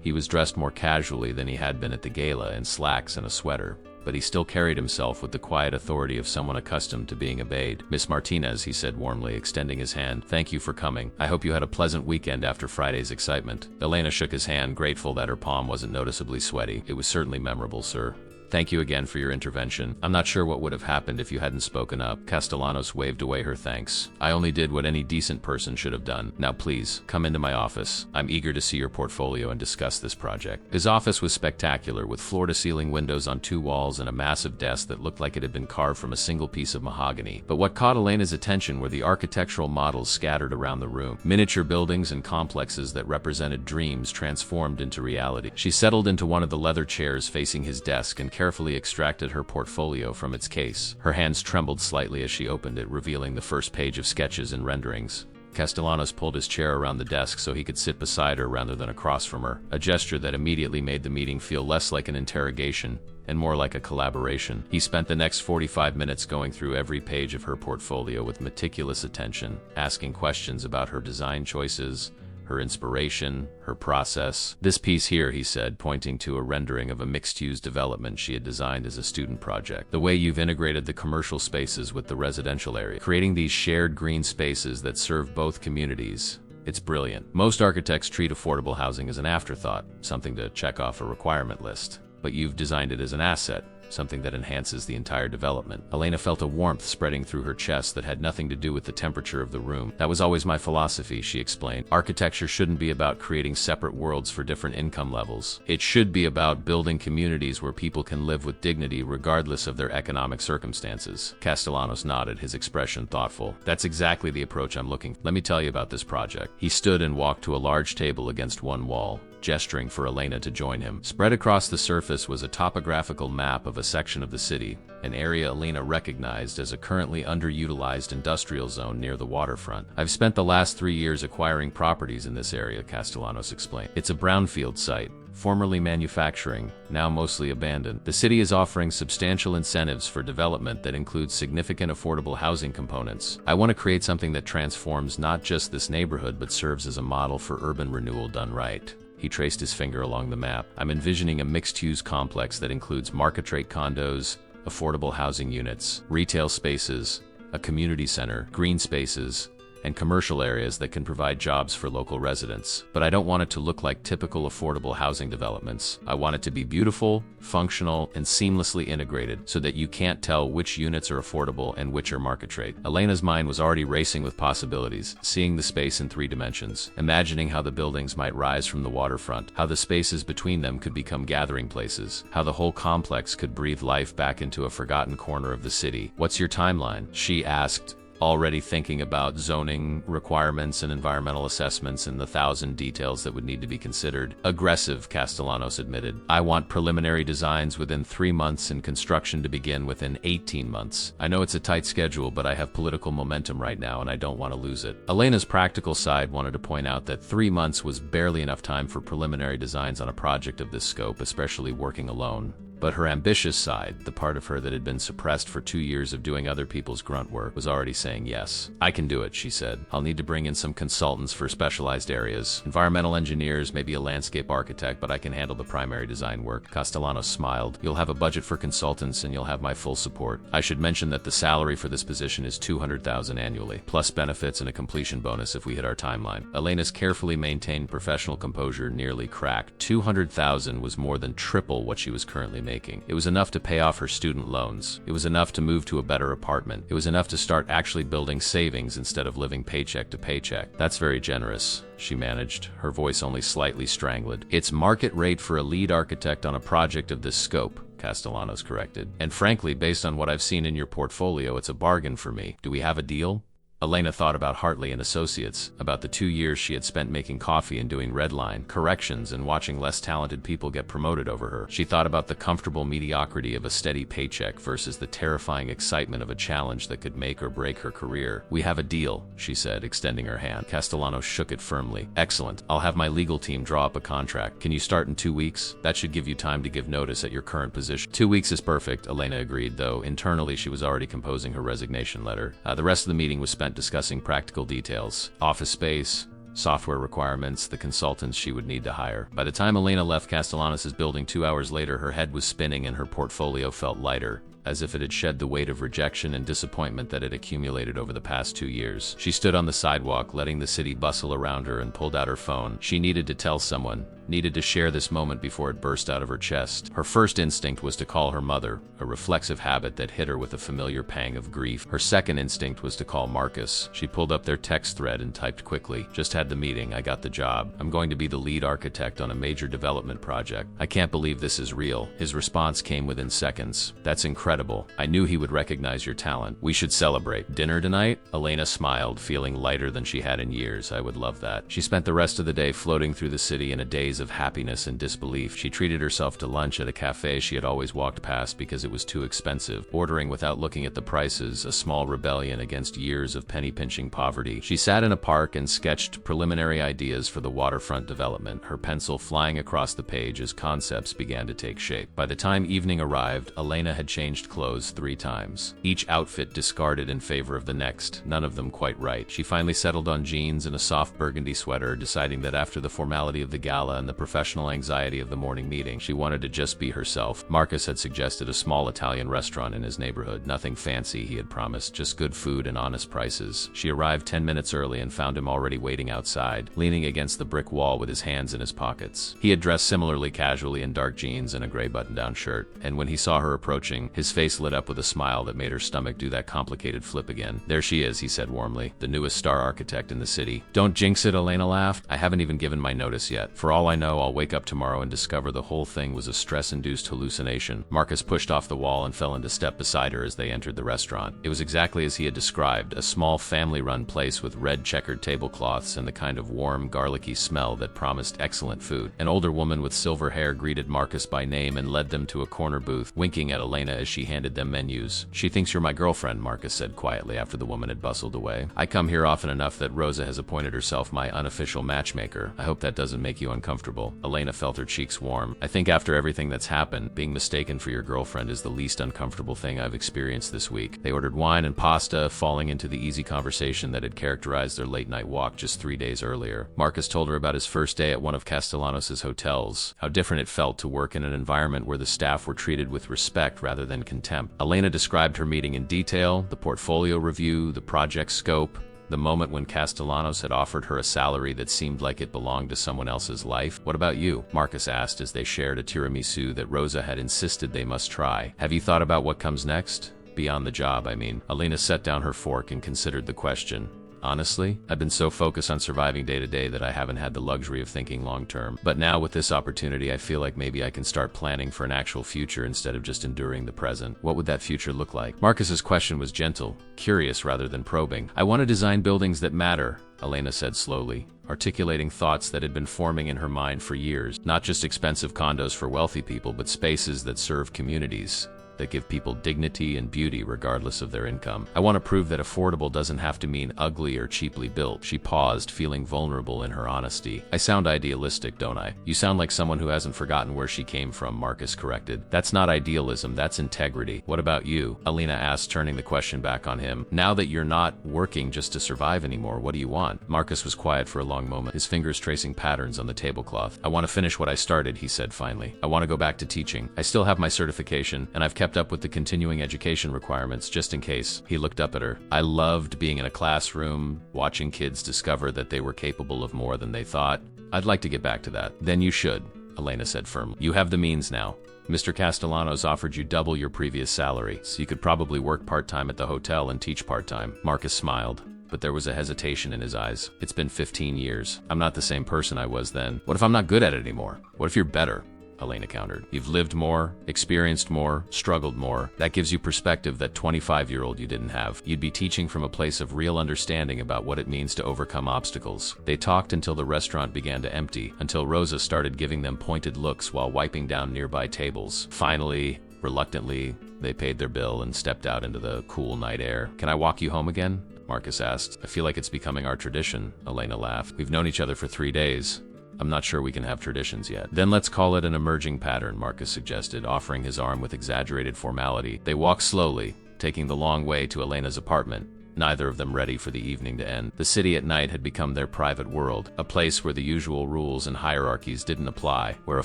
He was dressed more casually than he had been at the gala, in slacks and a sweater, but he still carried himself with the quiet authority of someone accustomed to being obeyed. Miss Martinez, he said warmly, extending his hand. Thank you for coming. I hope you had a pleasant weekend after Friday's excitement. Elena shook his hand, grateful that her palm wasn't noticeably sweaty. It was certainly memorable, sir. Thank you again for your intervention. I'm not sure what would have happened if you hadn't spoken up. Castellanos waved away her thanks. I only did what any decent person should have done. Now please, come into my office. I'm eager to see your portfolio and discuss this project. His office was spectacular, with floor-to-ceiling windows on 2 walls and a massive desk that looked like it had been carved from a single piece of mahogany. But what caught Elena's attention were the architectural models scattered around the room. Miniature buildings and complexes that represented dreams transformed into reality. She settled into one of the leather chairs facing his desk and carefully extracted her portfolio from its case. Her hands trembled slightly as she opened it, revealing the first page of sketches and renderings. Castellanos pulled his chair around the desk so he could sit beside her rather than across from her, a gesture that immediately made the meeting feel less like an interrogation and more like a collaboration. He spent the next 45 minutes going through every page of her portfolio with meticulous attention, asking questions about her design choices, her inspiration, her process. This piece here, he said, pointing to a rendering of a mixed-use development she had designed as a student project. The way you've integrated the commercial spaces with the residential area, creating these shared green spaces that serve both communities. It's brilliant. Most architects treat affordable housing as an afterthought, something to check off a requirement list. But you've designed it as an asset, something that enhances the entire development. Elena felt a warmth spreading through her chest that had nothing to do with the temperature of the room. That was always my philosophy, she explained. Architecture shouldn't be about creating separate worlds for different income levels. It should be about building communities where people can live with dignity regardless of their economic circumstances. Castellanos nodded, his expression thoughtful. That's exactly the approach I'm looking for. Let me tell you about this project. He stood and walked to a large table against one wall, gesturing for Elena to join him. Spread across the surface was a topographical map of a section of the city, an area Elena recognized as a currently underutilized industrial zone near the waterfront. I've spent the last 3 years acquiring properties in this area, Castellanos explained. It's a brownfield site, formerly manufacturing, now mostly abandoned. The city is offering substantial incentives for development that includes significant affordable housing components. I want to create something that transforms not just this neighborhood but serves as a model for urban renewal done right. He traced his finger along the map. I'm envisioning a mixed-use complex that includes market-rate condos, affordable housing units, retail spaces, a community center, green spaces, and commercial areas that can provide jobs for local residents. But I don't want it to look like typical affordable housing developments. I want it to be beautiful, functional, and seamlessly integrated so that you can't tell which units are affordable and which are market rate. Elena's mind was already racing with possibilities, seeing the space in 3 dimensions, imagining how the buildings might rise from the waterfront, how the spaces between them could become gathering places, how the whole complex could breathe life back into a forgotten corner of the city. What's your timeline? She asked, already thinking about zoning requirements and environmental assessments and the 1,000 details that would need to be considered. Aggressive, Castellanos admitted. I want preliminary designs within 3 months and construction to begin within 18 months. I know it's a tight schedule, but I have political momentum right now and I don't want to lose it. Elena's practical side wanted to point out that 3 months was barely enough time for preliminary designs on a project of this scope, especially working alone. But her ambitious side, the part of her that had been suppressed for 2 years of doing other people's grunt work, was already saying yes. I can do it, she said. I'll need to bring in some consultants for specialized areas. Environmental engineers, maybe a landscape architect, but I can handle the primary design work. Castellanos smiled. You'll have a budget for consultants and you'll have my full support. I should mention that the salary for this position is $200,000 annually, plus benefits and a completion bonus if we hit our timeline. Elena's carefully maintained professional composure nearly cracked. $200,000 was more than triple what she was currently making. It was enough to pay off her student loans. It was enough to move to a better apartment. It was enough to start actually building savings instead of living paycheck to paycheck. That's very generous, she managed, her voice only slightly strangled. It's market rate for a lead architect on a project of this scope, Castellanos corrected. And frankly, based on what I've seen in your portfolio, it's a bargain for me. Do we have a deal? Elena thought about Hartley and Associates, about the 2 years she had spent making coffee and doing redline corrections and watching less talented people get promoted over her. She thought about the comfortable mediocrity of a steady paycheck versus the terrifying excitement of a challenge that could make or break her career. We have a deal, she said, extending her hand. Castellanos shook it firmly. Excellent. I'll have my legal team draw up a contract. Can you start in 2 weeks? That should give you time to give notice at your current position. 2 weeks is perfect, Elena agreed, though internally she was already composing her resignation letter. The rest of the meeting was spent discussing practical details, office space, software requirements, the consultants she would need to hire. By the time Elena left Castellanos' building 2 hours later, her head was spinning and her portfolio felt lighter, as if it had shed the weight of rejection and disappointment that had accumulated over the past 2 years. She stood on the sidewalk, letting the city bustle around her, and pulled out her phone. She needed to tell someone, needed to share this moment before it burst out of her chest. Her first instinct was to call her mother, a reflexive habit that hit her with a familiar pang of grief. Her second instinct was to call Marcus. She pulled up their text thread and typed quickly. Just had the meeting, I got the job. I'm going to be the lead architect on a major development project. I can't believe this is real. His response came within seconds. That's incredible. incredible. I knew he would recognize your talent. We should celebrate. Dinner tonight? Elena smiled, feeling lighter than she had in years. I would love that. She spent the rest of the day floating through the city in a daze of happiness and disbelief. She treated herself to lunch at a cafe she had always walked past because it was too expensive, ordering without looking at the prices, a small rebellion against years of penny-pinching poverty. She sat in a park and sketched preliminary ideas for the waterfront development, her pencil flying across the page as concepts began to take shape. By the time evening arrived, Elena had changed clothes 3 times, each outfit discarded in favor of the next, none of them quite right. She finally settled on jeans and a soft burgundy sweater, deciding that after the formality of the gala and the professional anxiety of the morning meeting, she wanted to just be herself. Marcus had suggested a small Italian restaurant in his neighborhood. Nothing fancy, he had promised, just good food and honest prices. She arrived 10 minutes early and found him already waiting outside, leaning against the brick wall with his hands in his pockets. He had dressed similarly casually in dark jeans and a gray button-down shirt, and when he saw her approaching, his face lit up with a smile that made her stomach do that complicated flip again. There she is, he said warmly, the newest star architect in the city. Don't jinx it, Elena laughed. I haven't even given my notice yet. For all I know, I'll wake up tomorrow and discover the whole thing was a stress-induced hallucination. Marcus pushed off the wall and fell into step beside her as they entered the restaurant. It was exactly as he had described, a small family-run place with red checkered tablecloths and the kind of warm, garlicky smell that promised excellent food. An older woman with silver hair greeted Marcus by name and led them to a corner booth, winking at Elena as she handed them menus. She thinks you're my girlfriend, Marcus said quietly after the woman had bustled away. I come here often enough that Rosa has appointed herself my unofficial matchmaker. I hope that doesn't make you uncomfortable. Elena felt her cheeks warm. I think after everything that's happened, being mistaken for your girlfriend is the least uncomfortable thing I've experienced this week. They ordered wine and pasta, falling into the easy conversation that had characterized their late-night walk just 3 days earlier. Marcus told her about his first day at one of Castellanos' hotels, how different it felt to work in an environment where the staff were treated with respect rather than contempt. Elena described her meeting in detail, the portfolio review, the project scope, the moment when Castellanos had offered her a salary that seemed like it belonged to someone else's life. What about you? Marcus asked as they shared a tiramisu that Rosa had insisted they must try. Have you thought about what comes next? Beyond the job, I mean. Elena set down her fork and considered the question. Honestly, I've been so focused on surviving day to day that I haven't had the luxury of thinking long term. But now with this opportunity, I feel like maybe I can start planning for an actual future instead of just enduring the present. What would that future look like? Marcus's question was gentle, curious rather than probing. I want to design buildings that matter, Elena said slowly, articulating thoughts that had been forming in her mind for years. Not just expensive condos for wealthy people, but spaces that serve communities, that give people dignity and beauty regardless of their income. I want to prove that affordable doesn't have to mean ugly or cheaply built. She paused, feeling vulnerable in her honesty. I sound idealistic, don't I? You sound like someone who hasn't forgotten where she came from, Marcus corrected. That's not idealism, that's integrity. What about you? Elena asked, turning the question back on him. Now that you're not working just to survive anymore, what do you want? Marcus was quiet for a long moment, his fingers tracing patterns on the tablecloth. I want to finish what I started, he said finally. I want to go back to teaching. I still have my certification, and I've kept up with the continuing education requirements just in case. He looked up at her. I loved being in a classroom, watching kids discover that they were capable of more than they thought. I'd like to get back to that. Then you should, Elena said firmly. You have the means now. Mr. Castellanos offered you double your previous salary, so you could probably work part-time at the hotel and teach part-time. Marcus smiled, but there was a hesitation in his eyes. It's been 15 years. I'm not the same person I was then. What if I'm not good at it anymore? What if you're better? Elena countered. You've lived more, experienced more, struggled more. That gives you perspective that 25-year-old you didn't have. You'd be teaching from a place of real understanding about what it means to overcome obstacles. They talked until the restaurant began to empty, until Rosa started giving them pointed looks while wiping down nearby tables. Finally, reluctantly, they paid their bill and stepped out into the cool night air. Can I walk you home again? Marcus asked. I feel like it's becoming our tradition, Elena laughed. We've known each other for 3 days. I'm not sure we can have traditions yet. Then let's call it an emerging pattern, Marcus suggested, offering his arm with exaggerated formality. They walked slowly, taking the long way to Elena's apartment, neither of them ready for the evening to end. The city at night had become their private world, a place where the usual rules and hierarchies didn't apply, where a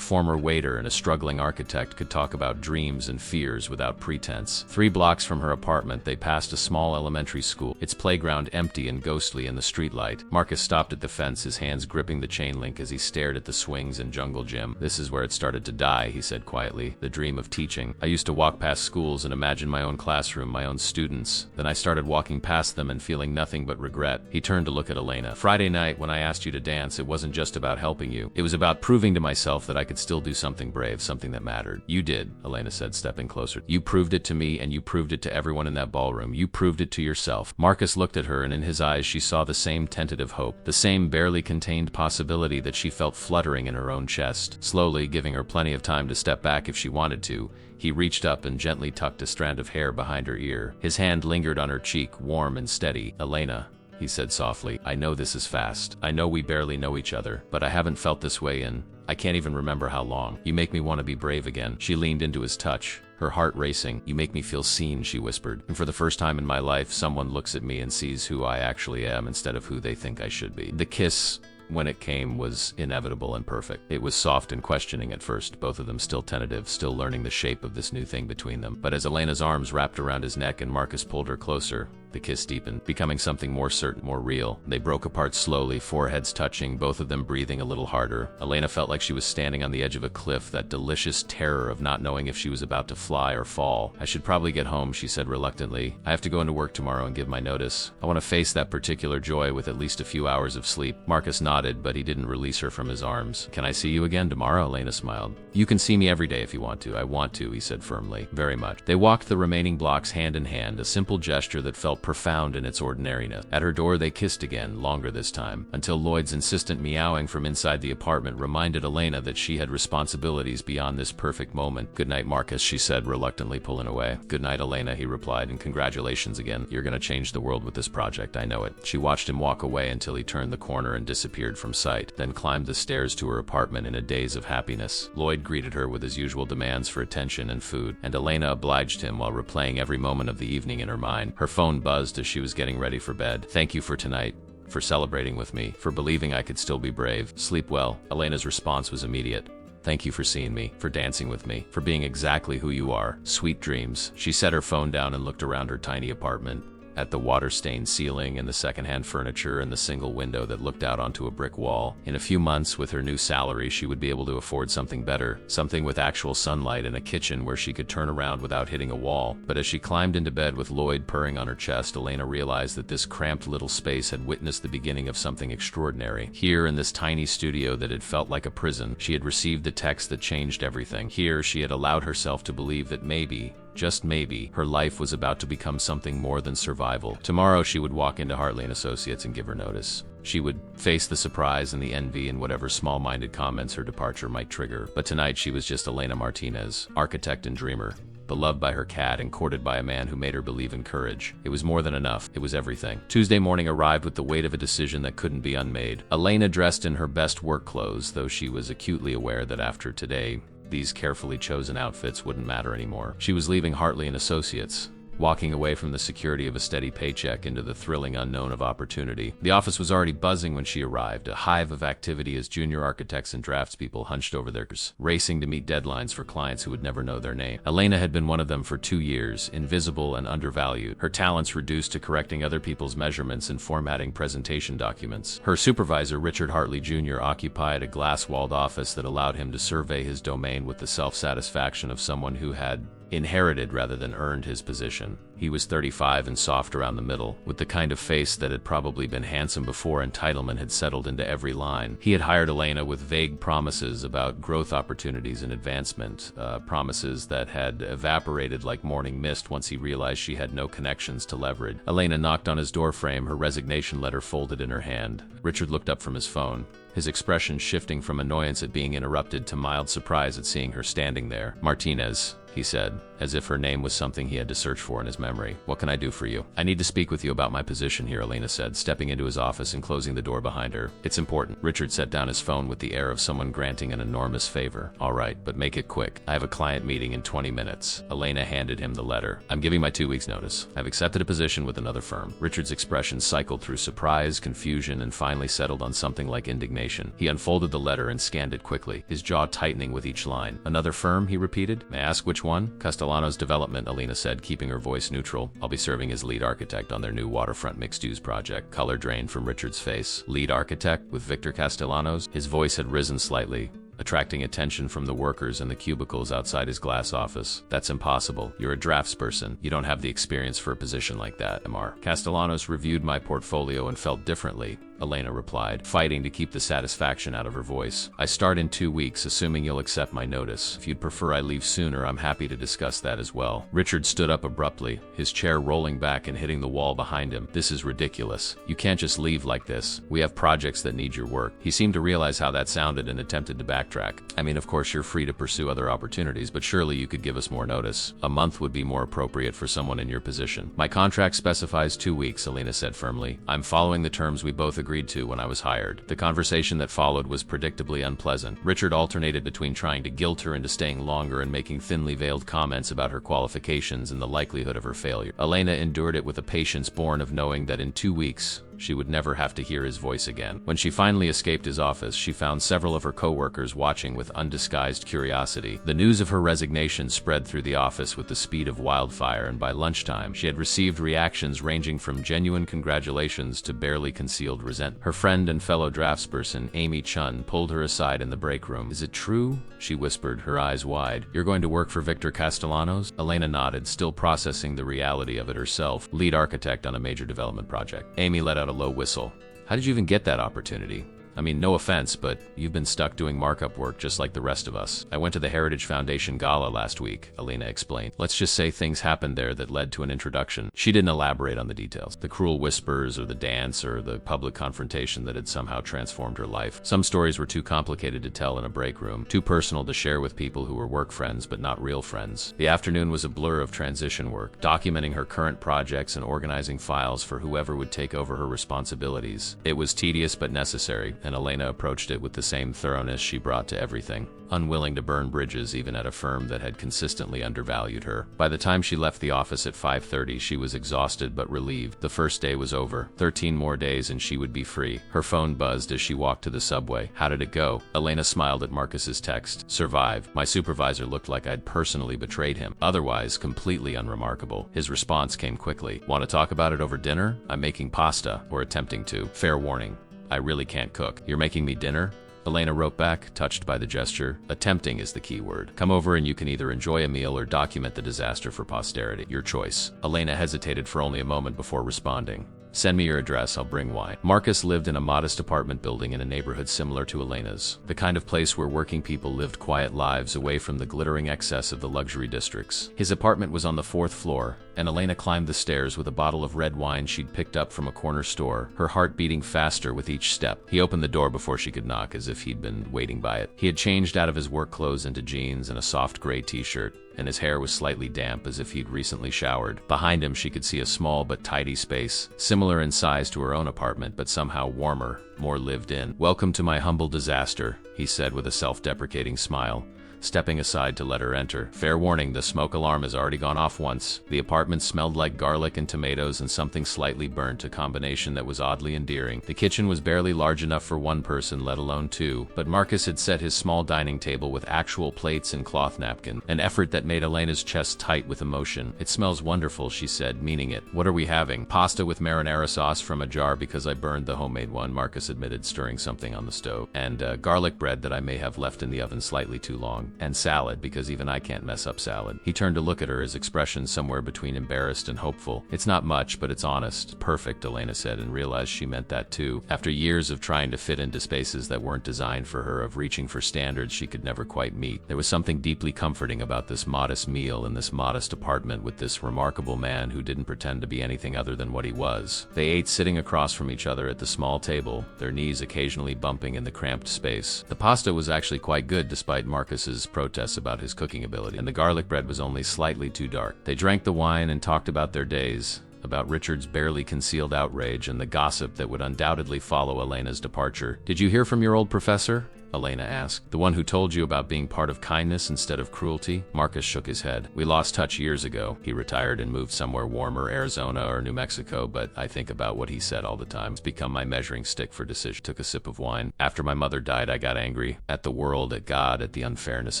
former waiter and a struggling architect could talk about dreams and fears without pretense. 3 blocks from her apartment, they passed a small elementary school, its playground empty and ghostly in the streetlight. Marcus stopped at the fence, his hands gripping the chain link as he stared at the swings and jungle gym. This is where it started to die, he said quietly, the dream of teaching. I used to walk past schools and imagine my own classroom, my own students. Then I started walking past past them and feeling nothing but regret, he turned to look at Elena. Friday night, when I asked you to dance, it wasn't just about helping you. It was about proving to myself that I could still do something brave, something that mattered. You did, Elena said, stepping closer. You proved it to me, and you proved it to everyone in that ballroom. You proved it to yourself. Marcus looked at her, and in his eyes she saw the same tentative hope, the same barely contained possibility that she felt fluttering in her own chest. Slowly, giving her plenty of time to step back if she wanted to, he reached up and gently tucked a strand of hair behind her ear. His hand lingered on her cheek, warm and steady. Elena, he said softly, I know this is fast. I know we barely know each other, but I haven't felt this way in, I can't even remember how long. You make me want to be brave again. She leaned into his touch, her heart racing. You make me feel seen, she whispered. And for the first time in my life, someone looks at me and sees who I actually am instead of who they think I should be. The kiss, when it came, was inevitable and perfect. It was soft and questioning at first, both of them still tentative, still learning the shape of this new thing between them. But as Elena's arms wrapped around his neck and Marcus pulled her closer, the kiss deepened, becoming something more certain, more real. They broke apart slowly, foreheads touching, both of them breathing a little harder. Elena felt like she was standing on the edge of a cliff, that delicious terror of not knowing if she was about to fly or fall. I should probably get home, she said reluctantly. I have to go into work tomorrow and give my notice. I want to face that particular joy with at least a few hours of sleep. Marcus nodded, but he didn't release her from his arms. Can I see you again tomorrow? Elena smiled. You can see me every day if you want to. I want to, he said firmly. Very much. They walked the remaining blocks hand in hand, a simple gesture that felt profound in its ordinariness. At her door they kissed again, longer this time, until Lloyd's insistent meowing from inside the apartment reminded Elena that she had responsibilities beyond this perfect moment. Good night, Marcus, she said, reluctantly pulling away. Good night, Elena, he replied, and congratulations again. You're gonna change the world with this project, I know it. She watched him walk away until he turned the corner and disappeared from sight, then climbed the stairs to her apartment in a daze of happiness. Lloyd greeted her with his usual demands for attention and food, and Elena obliged him while replaying every moment of the evening in her mind. Her phone buzzed as she was getting ready for bed. Thank you for tonight, for celebrating with me, for believing I could still be brave. Sleep well. Elena's response was immediate. Thank you for seeing me, for dancing with me, for being exactly who you are. Sweet dreams. She set her phone down and looked around her tiny apartment, at the water-stained ceiling and the secondhand furniture and the single window that looked out onto a brick wall. In a few months, with her new salary, she would be able to afford something better, something with actual sunlight and a kitchen where she could turn around without hitting a wall. But as she climbed into bed with Lloyd purring on her chest, Elena realized that this cramped little space had witnessed the beginning of something extraordinary. Here, in this tiny studio that had felt like a prison, she had received the text that changed everything. Here, she had allowed herself to believe that maybe, just maybe, her life was about to become something more than survival. Tomorrow she would walk into Hartley & Associates and give her notice. She would face the surprise and the envy and whatever small-minded comments her departure might trigger. But tonight she was just Elena Martinez, architect and dreamer, beloved by her cat and courted by a man who made her believe in courage. It was more than enough. It was everything. Tuesday morning arrived with the weight of a decision that couldn't be unmade. Elena dressed in her best work clothes, though she was acutely aware that after today, these carefully chosen outfits wouldn't matter anymore. She was leaving Hartley & Associates, walking away from the security of a steady paycheck into the thrilling unknown of opportunity. The office was already buzzing when she arrived, a hive of activity as junior architects and draftspeople hunched over their cars, racing to meet deadlines for clients who would never know their name. Elena had been one of them for 2 years, invisible and undervalued, her talents reduced to correcting other people's measurements and formatting presentation documents. Her supervisor, Richard Hartley Jr., occupied a glass-walled office that allowed him to survey his domain with the self-satisfaction of someone who had inherited rather than earned his position. He was 35 and soft around the middle, with the kind of face that had probably been handsome before entitlement had settled into every line. He had hired Elena with vague promises about growth opportunities and advancement, promises that had evaporated like morning mist once he realized she had no connections to leverage. Elena knocked on his doorframe, her resignation letter folded in her hand. Richard looked up from his phone, his expression shifting from annoyance at being interrupted to mild surprise at seeing her standing there. Martinez, he said, as if her name was something he had to search for in his memory. What can I do for you? I need to speak with you about my position here, Elena said, stepping into his office and closing the door behind her. It's important. Richard set down his phone with the air of someone granting an enormous favor. All right, but make it quick. I have a client meeting in 20 minutes. Elena handed him the letter. I'm giving my 2 weeks notice. I've accepted a position with another firm. Richard's expression cycled through surprise, confusion, and finally settled on something like indignation. He unfolded the letter and scanned it quickly, his jaw tightening with each line. Another firm, he repeated. May I ask which one? Castellanos Development, Elena said, keeping her voice neutral. I'll be serving as lead architect on their new waterfront mixed-use project. Color drained from Richard's face. Lead architect with Victor Castellanos? His voice had risen slightly, attracting attention from the workers in the cubicles outside his glass office. That's impossible. You're a draftsperson. You don't have the experience for a position like that, Mr. Castellanos reviewed my portfolio and felt differently, Elena replied, fighting to keep the satisfaction out of her voice. I start in 2 weeks, assuming you'll accept my notice. If you'd prefer I leave sooner, I'm happy to discuss that as well. Richard stood up abruptly, his chair rolling back and hitting the wall behind him. This is ridiculous. You can't just leave like this. We have projects that need your work. He seemed to realize how that sounded and attempted to backtrack. I mean, of course you're free to pursue other opportunities, but surely you could give us more notice. A month would be more appropriate for someone in your position. My contract specifies 2 weeks, Elena said firmly. I'm following the terms we both agreed to when I was hired. The conversation that followed was predictably unpleasant. Richard alternated between trying to guilt her into staying longer and making thinly veiled comments about her qualifications and the likelihood of her failure. Elena endured it with a patience born of knowing that in 2 weeks, she would never have to hear his voice again. When she finally escaped his office, she found several of her co-workers watching with undisguised curiosity. The news of her resignation spread through the office with the speed of wildfire, and by lunchtime, she had received reactions ranging from genuine congratulations to barely concealed resentment. Her friend and fellow draftsperson, Amy Chun, pulled her aside in the break room. Is it true? She whispered, her eyes wide. You're going to work for Victor Castellanos? Elena nodded, still processing the reality of it herself, lead architect on a major development project. Amy let out a low whistle. How did you even get that opportunity? I mean, no offense, but you've been stuck doing markup work just like the rest of us. I went to the Heritage Foundation Gala last week, Elena explained. Let's just say things happened there that led to an introduction. She didn't elaborate on the details. The cruel whispers or the dance or the public confrontation that had somehow transformed her life. Some stories were too complicated to tell in a break room, too personal to share with people who were work friends but not real friends. The afternoon was a blur of transition work, documenting her current projects and organizing files for whoever would take over her responsibilities. It was tedious but necessary, and Elena approached it with the same thoroughness she brought to everything, unwilling to burn bridges even at a firm that had consistently undervalued her. By the time she left the office at 5:30, she was exhausted but relieved. The first day was over. 13 more days and she would be free. Her phone buzzed as she walked to the subway. How did it go? Elena smiled at Marcus's text. Survive. My supervisor looked like I'd personally betrayed him. Otherwise, completely unremarkable. His response came quickly. Want to talk about it over dinner? I'm making pasta, or attempting to. Fair warning. I really can't cook. You're making me dinner? Elena wrote back, touched by the gesture. Attempting is the key word. Come over and you can either enjoy a meal or document the disaster for posterity. Your choice. Elena hesitated for only a moment before responding. Send me your address, I'll bring wine. Marcus lived in a modest apartment building in a neighborhood similar to Elena's, the kind of place where working people lived quiet lives away from the glittering excess of the luxury districts. His apartment was on the 4th floor, and Elena climbed the stairs with a bottle of red wine she'd picked up from a corner store, her heart beating faster with each step. He opened the door before she could knock, as if he'd been waiting by it. He had changed out of his work clothes into jeans and a soft gray t-shirt, and his hair was slightly damp as if he'd recently showered. Behind him she could see a small but tidy space, similar in size to her own apartment but somehow warmer, more lived in. Welcome to my humble disaster, he said with a self-deprecating smile, stepping aside to let her enter. Fair warning, the smoke alarm has already gone off once. The apartment smelled like garlic and tomatoes and something slightly burnt, a combination that was oddly endearing. The kitchen was barely large enough for one person, let alone two, but Marcus had set his small dining table with actual plates and cloth napkin, an effort that made Elena's chest tight with emotion. It smells wonderful, she said, meaning it. What are we having? Pasta with marinara sauce from a jar because I burned the homemade one, Marcus admitted, stirring something on the stove, and garlic bread that I may have left in the oven slightly too long. And salad, because even I can't mess up salad. He turned to look at her, his expression somewhere between embarrassed and hopeful. It's not much, but it's honest. Perfect, Elena said, and realized she meant that too. After years of trying to fit into spaces that weren't designed for her, of reaching for standards she could never quite meet, there was something deeply comforting about this modest meal in this modest apartment with this remarkable man who didn't pretend to be anything other than what he was. They ate sitting across from each other at the small table, their knees occasionally bumping in the cramped space. The pasta was actually quite good despite Marcus's protests about his cooking ability, and the garlic bread was only slightly too dark. They drank the wine and talked about their days, about Richard's barely concealed outrage and the gossip that would undoubtedly follow Elena's departure. Did you hear from your old professor? Elena asked. The one who told you about being part of kindness instead of cruelty? Marcus shook his head. We lost touch years ago. He retired and moved somewhere warmer, Arizona or New Mexico, but I think about what he said all the time. It's become my measuring stick for decision. Took a sip of wine. After my mother died, I got angry. At the world, at God, at the unfairness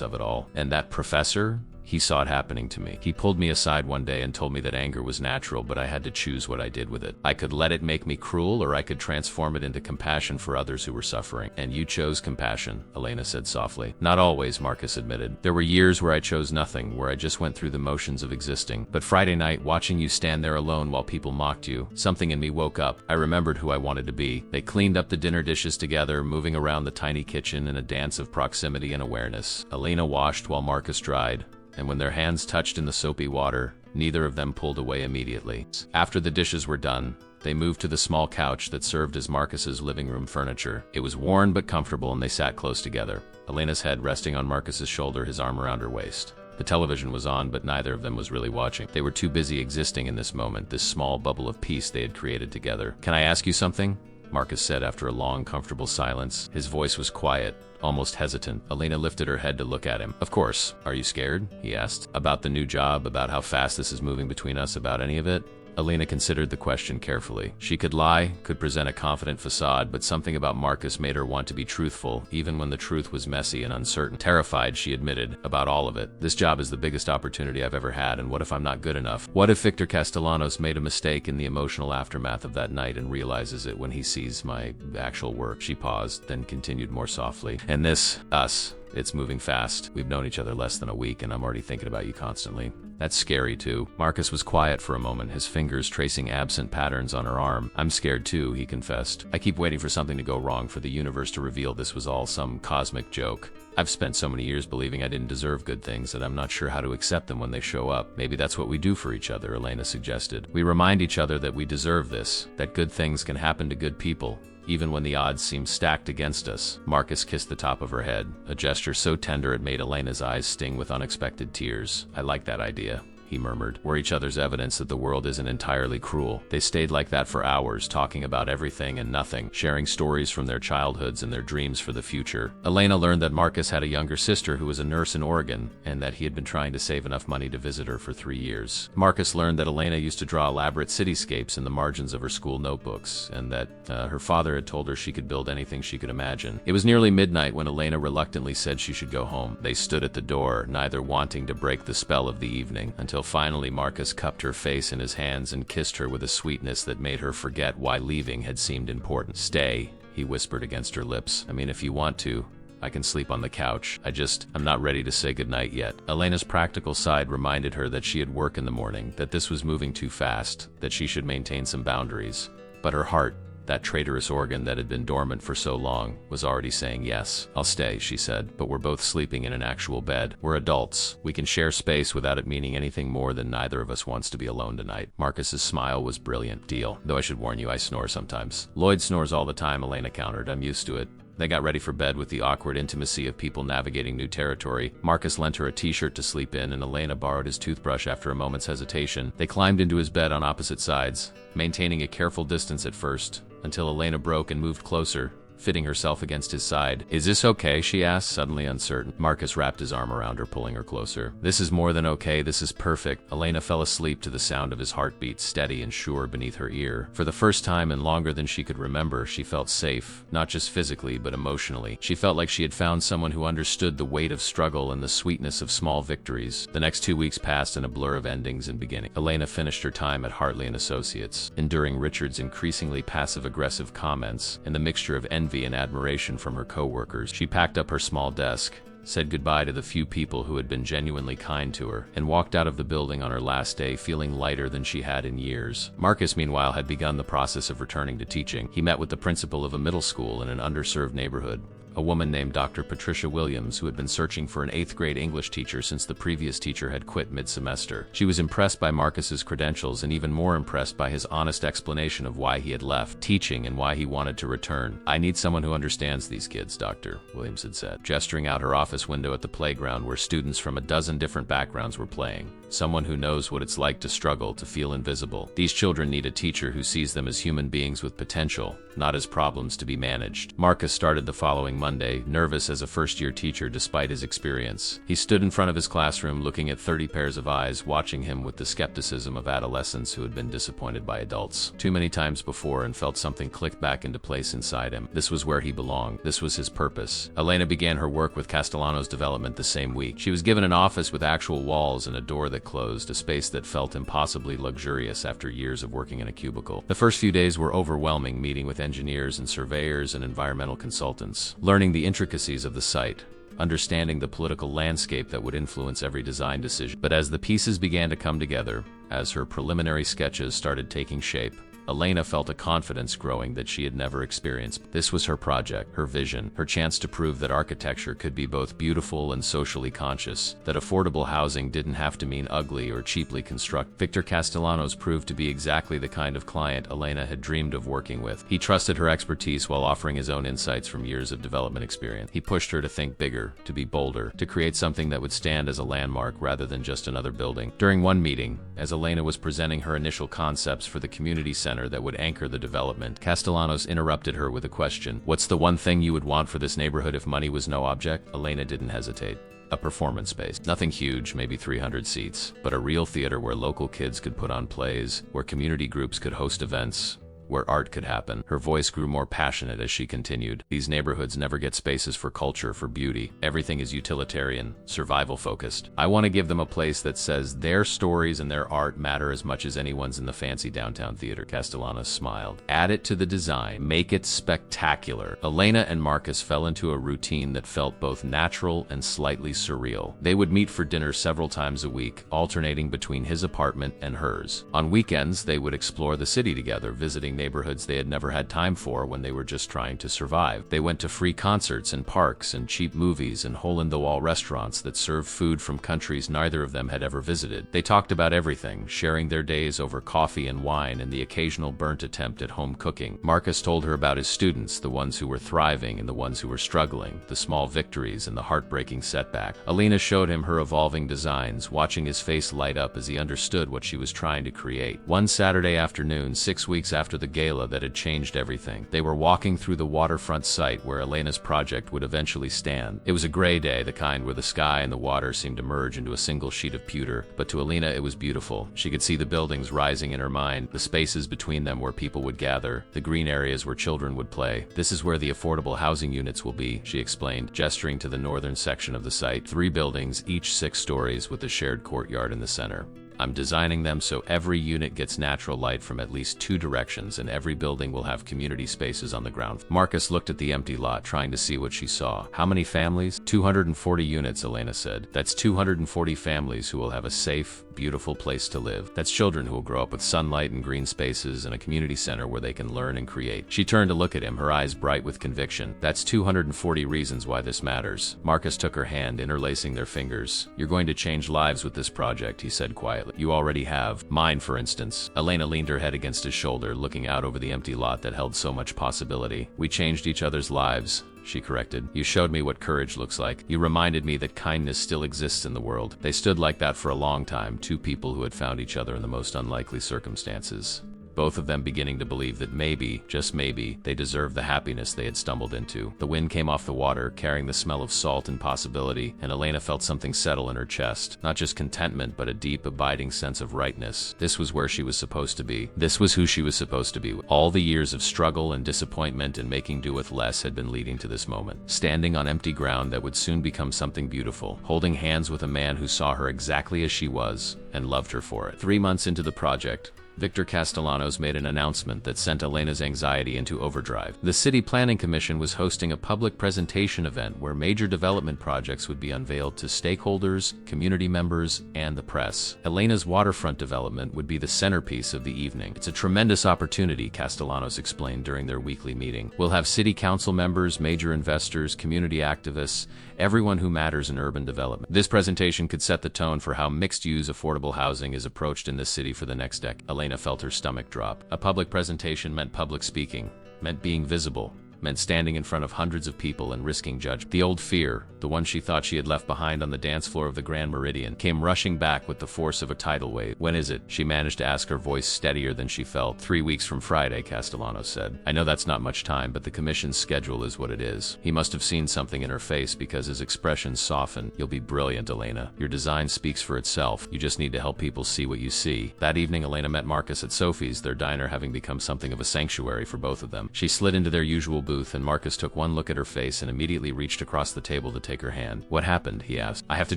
of it all. And that professor? He saw it happening to me. He pulled me aside one day and told me that anger was natural, but I had to choose what I did with it. I could let it make me cruel, or I could transform it into compassion for others who were suffering. And you chose compassion, Elena said softly. Not always, Marcus admitted. There were years where I chose nothing, where I just went through the motions of existing. But Friday night, watching you stand there alone while people mocked you, something in me woke up. I remembered who I wanted to be. They cleaned up the dinner dishes together, moving around the tiny kitchen in a dance of proximity and awareness. Elena washed while Marcus dried, and when their hands touched in the soapy water, neither of them pulled away immediately. After the dishes were done, they moved to the small couch that served as Marcus's living room furniture. It was worn but comfortable, and they sat close together, Elena's head resting on Marcus's shoulder, his arm around her waist. The television was on, but neither of them was really watching. They were too busy existing in this moment, this small bubble of peace they had created together. "Can I ask you something?" Marcus said after a long, comfortable silence. His voice was quiet, almost hesitant. Elena lifted her head to look at him. "Of course. Are you scared?" he asked. "About the new job, about how fast this is moving between us, about any of it?" Elena considered the question carefully. She could lie, could present a confident facade, but something about Marcus made her want to be truthful, even when the truth was messy and uncertain. Terrified, she admitted, about all of it. "This job is the biggest opportunity I've ever had, and what if I'm not good enough? What if Victor Castellanos made a mistake in the emotional aftermath of that night and realizes it when he sees my actual work?" She paused, then continued more softly. "And us, it's moving fast. We've known each other less than a week, and I'm already thinking about you constantly. That's scary, too." Marcus was quiet for a moment, his fingers tracing absent patterns on her arm. "I'm scared, too," he confessed. "I keep waiting for something to go wrong, for the universe to reveal this was all some cosmic joke. I've spent so many years believing I didn't deserve good things that I'm not sure how to accept them when they show up. Maybe that's what we do for each other," Elena suggested. "We remind each other that we deserve this, that good things can happen to good people, even when the odds seem stacked against us." Marcus kissed the top of her head, a gesture so tender it made Elena's eyes sting with unexpected tears. "I like that idea," he murmured. "We're each other's evidence that the world isn't entirely cruel." They stayed like that for hours, talking about everything and nothing, sharing stories from their childhoods and their dreams for the future. Elena learned that Marcus had a younger sister who was a nurse in Oregon, and that he had been trying to save enough money to visit her for 3 years. Marcus learned that Elena used to draw elaborate cityscapes in the margins of her school notebooks, and that her father had told her she could build anything she could imagine. It was nearly midnight when Elena reluctantly said she should go home. They stood at the door, neither wanting to break the spell of the evening, until finally Marcus cupped her face in his hands and kissed her with a sweetness that made her forget why leaving had seemed important. "Stay," he whispered against her lips. "I mean, if you want to, I can sleep on the couch. I'm not ready to say goodnight yet." Elena's practical side reminded her that she had work in the morning, that this was moving too fast, that she should maintain some boundaries. But her heart, that traitorous organ that had been dormant for so long, was already saying yes. "I'll stay," she said, "but we're both sleeping in an actual bed. We're adults. We can share space without it meaning anything more than neither of us wants to be alone tonight." Marcus's smile was brilliant. "Deal. Though I should warn you, I snore sometimes." "Lloyd snores all the time," Elena countered. "I'm used to it." They got ready for bed with the awkward intimacy of people navigating new territory. Marcus lent her a t-shirt to sleep in, and Elena borrowed his toothbrush after a moment's hesitation. They climbed into his bed on opposite sides, maintaining a careful distance at first, until Elena broke and moved closer, fitting herself against his side. "Is this okay?" she asked, suddenly uncertain. Marcus wrapped his arm around her, pulling her closer. "This is more than okay. This is perfect." Elena fell asleep to the sound of his heartbeat, steady and sure beneath her ear. For the first time in longer than she could remember, she felt safe, not just physically, but emotionally. She felt like she had found someone who understood the weight of struggle and the sweetness of small victories. The next 2 weeks passed in a blur of endings and beginnings. Elena finished her time at Hartley and Associates, enduring Richard's increasingly passive-aggressive comments and the mixture of envy and admiration from her co-workers. She packed up her small desk, said goodbye to the few people who had been genuinely kind to her, and walked out of the building on her last day feeling lighter than she had in years. Marcus, meanwhile, had begun the process of returning to teaching. He met with the principal of a middle school in an underserved neighborhood, a woman named Dr. Patricia Williams, who had been searching for an 8th grade English teacher since the previous teacher had quit mid-semester. She was impressed by Marcus's credentials and even more impressed by his honest explanation of why he had left teaching and why he wanted to return. "I need someone who understands these kids, Doctor," Williams had said, gesturing out her office window at the playground where students from a dozen different backgrounds were playing. "Someone who knows what it's like to struggle, to feel invisible. These children need a teacher who sees them as human beings with potential, not as problems to be managed." Marcus started the following Monday, nervous as a first-year teacher despite his experience. He stood in front of his classroom looking at 30 pairs of eyes, watching him with the skepticism of adolescents who had been disappointed by adults too many times before and felt something click back into place inside him. This was where he belonged. This was his purpose. Elena began her work with Castellanos Castellano's development the same week. She was given an office with actual walls and a door that closed, a space that felt impossibly luxurious after years of working in a cubicle. The first few days were overwhelming, meeting with engineers and surveyors and environmental consultants, learning the intricacies of the site, understanding the political landscape that would influence every design decision. But as the pieces began to come together, as her preliminary sketches started taking shape, Elena felt a confidence growing that she had never experienced. This was her project, her vision, her chance to prove that architecture could be both beautiful and socially conscious, that affordable housing didn't have to mean ugly or cheaply constructed. Victor Castellanos proved to be exactly the kind of client Elena had dreamed of working with. He trusted her expertise while offering his own insights from years of development experience. He pushed her to think bigger, to be bolder, to create something that would stand as a landmark rather than just another building. During one meeting, as Elena was presenting her initial concepts for the community center that would anchor the development, Castellanos interrupted her with a question. "What's the one thing you would want for this neighborhood if money was no object?" Elena didn't hesitate. A performance space. Nothing huge, maybe 300 seats, but a real theater where local kids could put on plays, where community groups could host events, where art could happen. Her voice grew more passionate as she continued. These neighborhoods never get spaces for culture, for beauty. Everything is utilitarian, survival-focused. I want to give them a place that says their stories and their art matter as much as anyone's in the fancy downtown theater. Castellanos smiled. Add it to the design. Make it spectacular. Elena and Marcus fell into a routine that felt both natural and slightly surreal. They would meet for dinner several times a week, alternating between his apartment and hers. On weekends, they would explore the city together, visiting neighborhoods they had never had time for when they were just trying to survive. They went to free concerts and parks and cheap movies and hole-in-the-wall restaurants that served food from countries neither of them had ever visited. They talked about everything, sharing their days over coffee and wine and the occasional burnt attempt at home cooking. Marcus told her about his students, the ones who were thriving and the ones who were struggling, the small victories and the heartbreaking setback. Elena showed him her evolving designs, watching his face light up as he understood what she was trying to create. One Saturday afternoon, 6 weeks after the gala that had changed everything, they were walking through the waterfront site where Elena's project would eventually stand. It was a gray day, the kind where the sky and the water seemed to merge into a single sheet of pewter, but to Elena it was beautiful. She could see the buildings rising in her mind, the spaces between them where people would gather, the green areas where children would play. "This is where the affordable housing units will be," she explained, gesturing to the northern section of the site. 3 buildings, each 6 stories, with a shared courtyard in the center. "I'm designing them so every unit gets natural light from at least 2 directions, and every building will have community spaces on the ground." Marcus looked at the empty lot, trying to see what she saw. "How many families?" 240 units, Elena said. "That's 240 families who will have a safe, beautiful place to live. That's children who will grow up with sunlight and green spaces and a community center where they can learn and create." She turned to look at him, her eyes bright with conviction. "That's 240 reasons why this matters." Marcus took her hand, interlacing their fingers. "You're going to change lives with this project," he said quietly. "You already have. Mine, for instance." Elena leaned her head against his shoulder, looking out over the empty lot that held so much possibility. "We changed each other's lives," she corrected. "You showed me what courage looks like. You reminded me that kindness still exists in the world." They stood like that for a long time, 2 people who had found each other in the most unlikely circumstances, both of them beginning to believe that maybe, just maybe, they deserved the happiness they had stumbled into. The wind came off the water, carrying the smell of salt and possibility, and Elena felt something settle in her chest. Not just contentment, but a deep, abiding sense of rightness. This was where she was supposed to be. This was who she was supposed to be. All the years of struggle and disappointment and making do with less had been leading to this moment. Standing on empty ground that would soon become something beautiful, holding hands with a man who saw her exactly as she was and loved her for it. 3 months into the project, Victor Castellanos made an announcement that sent Elena's anxiety into overdrive. The City Planning Commission was hosting a public presentation event where major development projects would be unveiled to stakeholders, community members, and the press. Elena's waterfront development would be the centerpiece of the evening. "It's a tremendous opportunity," Castellanos explained during their weekly meeting. "We'll have city council members, major investors, community activists, everyone who matters in urban development. This presentation could set the tone for how mixed-use affordable housing is approached in this city for the next decade." Elena felt her stomach drop. A public presentation meant public speaking, meant being visible, meant standing in front of hundreds of people and risking judgment. The old fear, the one she thought she had left behind on the dance floor of the Grand Meridian, came rushing back with the force of a tidal wave. "When is it?" she managed to ask, her voice steadier than she felt. 3 weeks from Friday," Castellanos said. "I know that's not much time, but the commission's schedule is what it is." He must have seen something in her face because his expression softened. "You'll be brilliant, Elena. Your design speaks for itself. You just need to help people see what you see." That evening, Elena met Marcus at Sophie's, their diner having become something of a sanctuary for both of them. She slid into their usual booth booth and Marcus took one look at her face and immediately reached across the table to take her hand. "What happened?" he asked. "I have to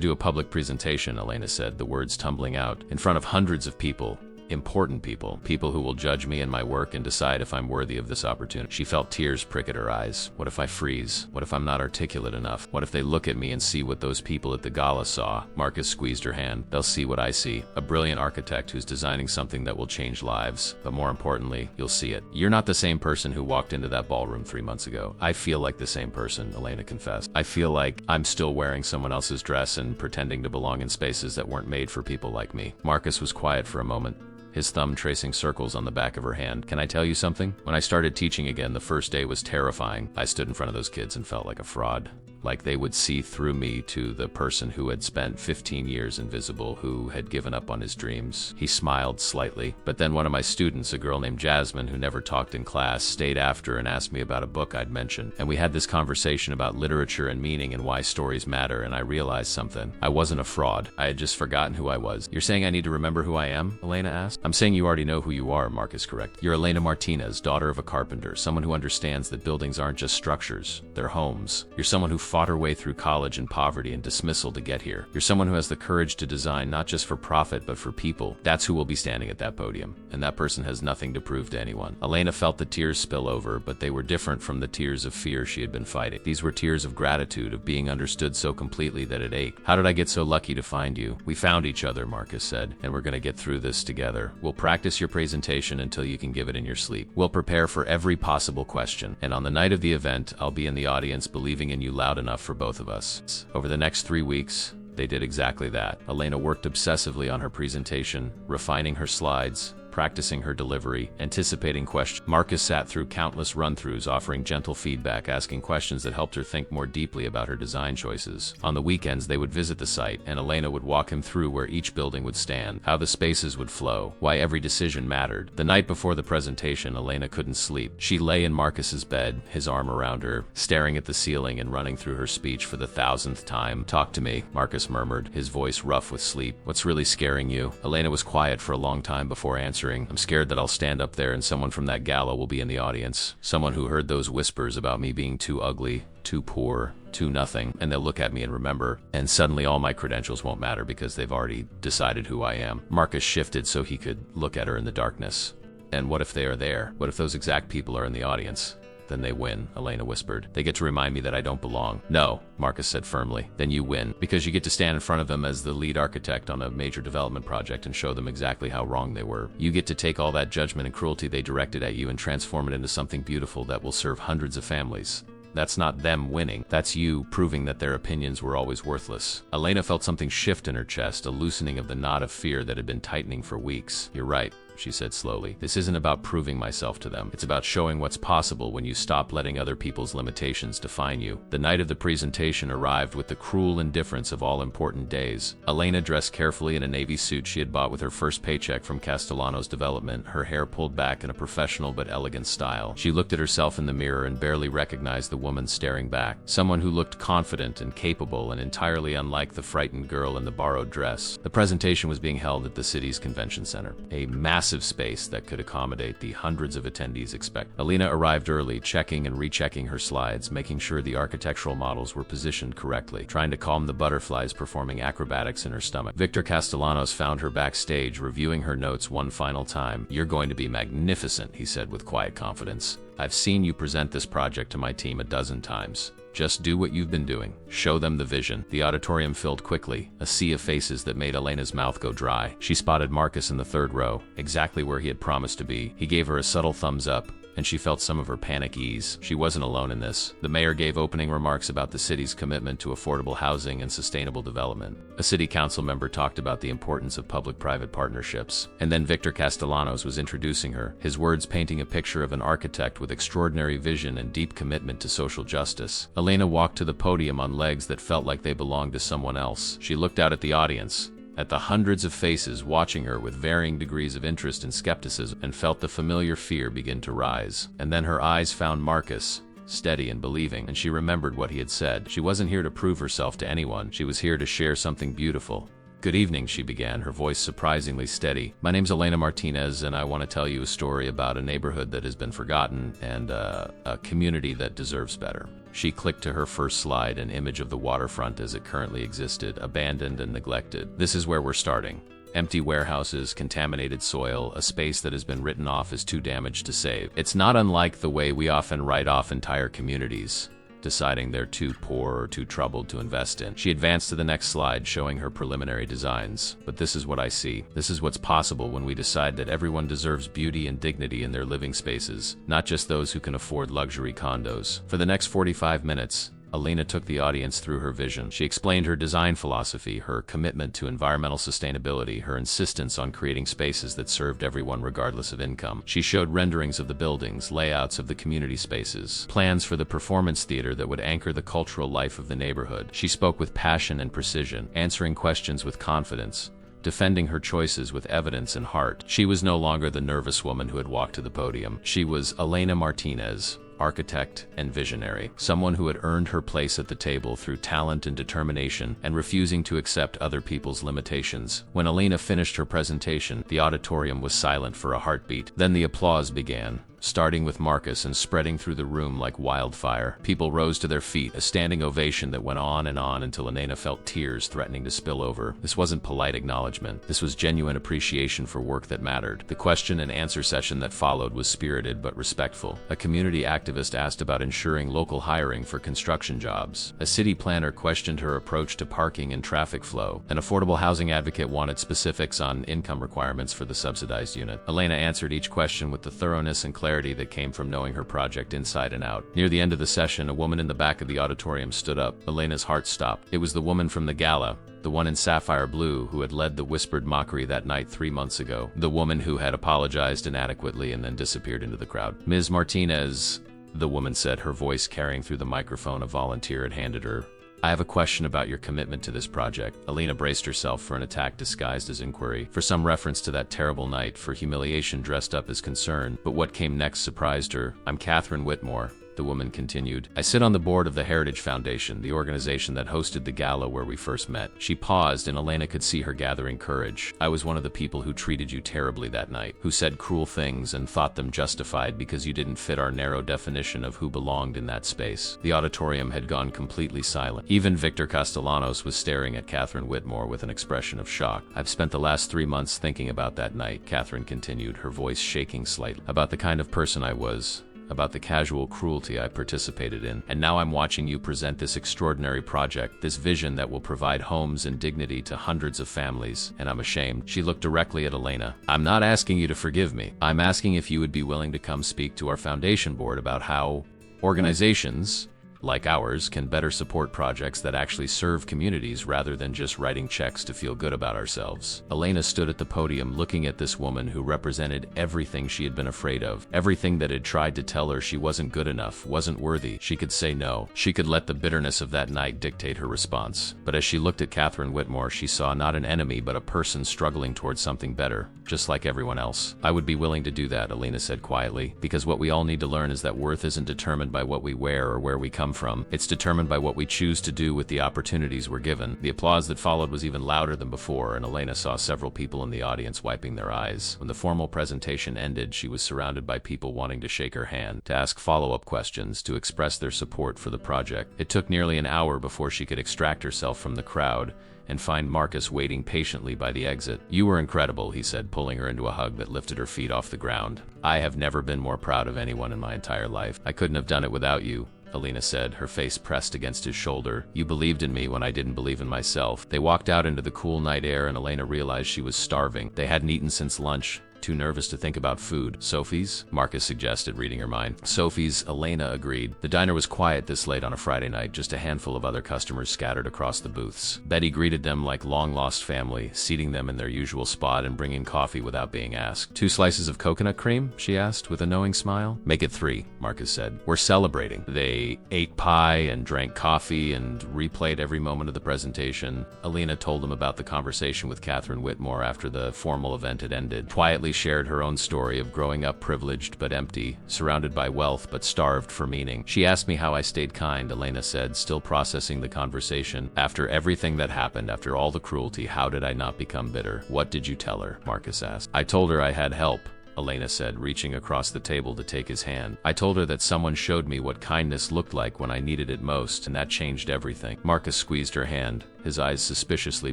do a public presentation," Elena said, the words tumbling out, "in front of hundreds of people. Important people. People who will judge me and my work and decide if I'm worthy of this opportunity." She felt tears prick at her eyes. What if I freeze? What if I'm not articulate enough? What if they look at me and see what those people at the gala saw? Marcus squeezed her hand. "They'll see what I see. A brilliant architect who's designing something that will change lives. But more importantly, you'll see it. You're not the same person who walked into that ballroom 3 months ago." "I feel like the same person," Elena confessed. "I feel like I'm still wearing someone else's dress and pretending to belong in spaces that weren't made for people like me." Marcus was quiet for a moment, his thumb tracing circles on the back of her hand. "Can I tell you something? When I started teaching again, the first day was terrifying. I stood in front of those kids and felt like a fraud. Like they would see through me to the person who had spent 15 years invisible, who had given up on his dreams." He smiled slightly. "But then one of my students, a girl named Jasmine who never talked in class, stayed after and asked me about a book I'd mentioned. And we had this conversation about literature and meaning and why stories matter, and I realized something. I wasn't a fraud. I had just forgotten who I was." "You're saying I need to remember who I am?" Elena asked. "I'm saying you already know who you are," Marcus corrected. "You're Elena Martinez, daughter of a carpenter, someone who understands that buildings aren't just structures, they're homes. You're someone who fought her way through college and poverty and dismissal to get here. You're someone who has the courage to design not just for profit but for people. That's who will be standing at that podium, and that person has nothing to prove to anyone." Elena felt the tears spill over, but they were different from the tears of fear she had been fighting. These were tears of gratitude, of being understood so completely that it ached. "How did I get so lucky to find you?" "We found each other," Marcus said, "and we're going to get through this together. We'll practice your presentation until you can give it in your sleep. We'll prepare for every possible question, and on the night of the event, I'll be in the audience believing in you loud enough for both of us." Over the next 3 weeks, they did exactly that. Elena worked obsessively on her presentation, refining her slides, practicing her delivery, anticipating questions. Marcus sat through countless run-throughs, offering gentle feedback, asking questions that helped her think more deeply about her design choices. On the weekends, they would visit the site, and Elena would walk him through where each building would stand, how the spaces would flow, why every decision mattered. The night before the presentation, Elena couldn't sleep. She lay in Marcus's bed, his arm around her, staring at the ceiling and running through her speech for the 1,000th time. "Talk to me," Marcus murmured, his voice rough with sleep. "What's really scaring you?" Elena was quiet for a long time before answering. "I'm scared that I'll stand up there and someone from that gala will be in the audience. Someone who heard those whispers about me being too ugly, too poor, too nothing, and they'll look at me and remember, and suddenly all my credentials won't matter because they've already decided who I am." Marcus shifted so he could look at her in the darkness. "And what if they are there? What if those exact people are in the audience?" "Then they win," Elena whispered. "They get to remind me that I don't belong." "No," Marcus said firmly. "Then you win, because you get to stand in front of them as the lead architect on a major development project and show them exactly how wrong they were. You get to take all that judgment and cruelty they directed at you and transform it into something beautiful that will serve hundreds of families. That's not them winning. That's you proving that their opinions were always worthless." Elena felt something shift in her chest, a loosening of the knot of fear that had been tightening for weeks. "You're right," she said slowly. "This isn't about proving myself to them. It's about showing what's possible when you stop letting other people's limitations define you." The night of the presentation arrived with the cruel indifference of all important days. Elena, dressed carefully in a navy suit she had bought with her first paycheck from Castellano's development, her hair pulled back in a professional but elegant style. She looked at herself in the mirror and barely recognized the woman staring back. Someone who looked confident and capable and entirely unlike the frightened girl in the borrowed dress. The presentation was being held at the city's convention center, a massive space that could accommodate the hundreds of attendees expected. Elena arrived early, checking and rechecking her slides, making sure the architectural models were positioned correctly, trying to calm the butterflies performing acrobatics in her stomach. Victor Castellanos found her backstage, reviewing her notes one final time. "You're going to be magnificent," he said with quiet confidence. "I've seen you present this project to my team a dozen times. Just do what you've been doing. Show them the vision." The auditorium filled quickly, a sea of faces that made Elena's mouth go dry. She spotted Marcus in the third row, exactly where he had promised to be. He gave her a subtle thumbs up, and she felt some of her panic ease. She wasn't alone in this. The mayor gave opening remarks about the city's commitment to affordable housing and sustainable development. A city council member talked about the importance of public-private partnerships. And then Victor Castellanos was introducing her, his words painting a picture of an architect with extraordinary vision and deep commitment to social justice. Elena walked to the podium on legs that felt like they belonged to someone else. She looked out at the audience, at the hundreds of faces watching her with varying degrees of interest and skepticism, and felt the familiar fear begin to rise. And then her eyes found Marcus, steady and believing, and she remembered what he had said. She wasn't here to prove herself to anyone. She was here to share something beautiful, Good evening, she began, her voice surprisingly steady. My name's Elena Martinez, and I want to tell you a story about a neighborhood that has been forgotten and a community that deserves better. She clicked to her first slide, an image of the waterfront as it currently existed, abandoned and neglected. This is where we're starting. Empty warehouses, contaminated soil, a space that has been written off as too damaged to save. It's not unlike the way we often write off entire communities, deciding they're too poor or too troubled to invest in. She advanced to the next slide, showing her preliminary designs. But this is what I see. This is what's possible when we decide that everyone deserves beauty and dignity in their living spaces, not just those who can afford luxury condos. For the next 45 minutes, Elena took the audience through her vision. She explained her design philosophy, her commitment to environmental sustainability, her insistence on creating spaces that served everyone regardless of income. She showed renderings of the buildings, layouts of the community spaces, plans for the performance theater that would anchor the cultural life of the neighborhood. She spoke with passion and precision, answering questions with confidence, defending her choices with evidence and heart. She was no longer the nervous woman who had walked to the podium. She was Elena Martinez, architect and visionary, someone who had earned her place at the table through talent and determination and refusing to accept other people's limitations. When Elena finished her presentation, the auditorium was silent for a heartbeat. Then the applause began, starting with Marcus and spreading through the room like wildfire. People rose to their feet, a standing ovation that went on and on until Elena felt tears threatening to spill over. This wasn't polite acknowledgement. This was genuine appreciation for work that mattered. The question and answer session that followed was spirited but respectful. A community activist asked about ensuring local hiring for construction jobs. A city planner questioned her approach to parking and traffic flow. An affordable housing advocate wanted specifics on income requirements for the subsidized unit. Elena answered each question with the thoroughness and clarity that came from knowing her project inside and out. Near the end of the session, a woman in the back of the auditorium stood up. Elena's heart stopped. It was the woman from the gala, the one in sapphire blue who had led the whispered mockery that night 3 months ago. The woman who had apologized inadequately and then disappeared into the crowd. Ms. Martinez, the woman said, her voice carrying through the microphone a volunteer had handed her. I have a question about your commitment to this project. Elena braced herself for an attack disguised as inquiry, for some reference to that terrible night, for humiliation dressed up as concern. But what came next surprised her. I'm Catherine Whitmore, the woman continued. I sit on the board of the Heritage Foundation, the organization that hosted the gala where we first met. She paused, and Elena could see her gathering courage. I was one of the people who treated you terribly that night, who said cruel things and thought them justified because you didn't fit our narrow definition of who belonged in that space. The auditorium had gone completely silent. Even Victor Castellanos was staring at Catherine Whitmore with an expression of shock. I've spent the last 3 months thinking about that night, Catherine continued, her voice shaking slightly, about the kind of person I was, about the casual cruelty I participated in. And now I'm watching you present this extraordinary project, this vision that will provide homes and dignity to hundreds of families, and I'm ashamed. She looked directly at Elena. I'm not asking you to forgive me. I'm asking if you would be willing to come speak to our foundation board about how organizations like ours can better support projects that actually serve communities rather than just writing checks to feel good about ourselves. Elena stood at the podium looking at this woman who represented everything she had been afraid of, everything that had tried to tell her she wasn't good enough, wasn't worthy. She could say no. She could let the bitterness of that night dictate her response. But as she looked at Catherine Whitmore, she saw not an enemy but a person struggling towards something better, just like everyone else. I would be willing to do that, Elena said quietly, because what we all need to learn is that worth isn't determined by what we wear or where we come from. It's determined by what we choose to do with the opportunities we're given. The applause that followed was even louder than before, and Elena saw several people in the audience wiping their eyes. When the formal presentation ended, she was surrounded by people wanting to shake her hand, to ask follow-up questions, to express their support for the project. It took nearly an hour before she could extract herself from the crowd and find Marcus waiting patiently by the exit. You were incredible, he said, pulling her into a hug that lifted her feet off the ground. I have never been more proud of anyone in my entire life. I couldn't have done it without you, Elena said, her face pressed against his shoulder. You believed in me when I didn't believe in myself. They walked out into the cool night air, and Elena realized she was starving. They hadn't eaten since lunch. Too nervous to think about food. Sophie's? Marcus suggested, reading her mind. Sophie's, Elena agreed. The diner was quiet this late on a Friday night, just a handful of other customers scattered across the booths. Betty greeted them like long-lost family, seating them in their usual spot and bringing coffee without being asked. 2 slices of coconut cream? She asked, with a knowing smile. Make it 3, Marcus said. We're celebrating. They ate pie and drank coffee and replayed every moment of the presentation. Elena told them about the conversation with Catherine Whitmore after the formal event had ended. Quietly, shared her own story of growing up privileged but empty, surrounded by wealth but starved for meaning. She asked me how I stayed kind, Elena said, still processing the conversation. After everything that happened, after all the cruelty, how did I not become bitter? What did you tell her? Marcus asked. I told her I had help, Elena said, reaching across the table to take his hand. I told her that someone showed me what kindness looked like when I needed it most, and that changed everything. Marcus squeezed her hand, his eyes suspiciously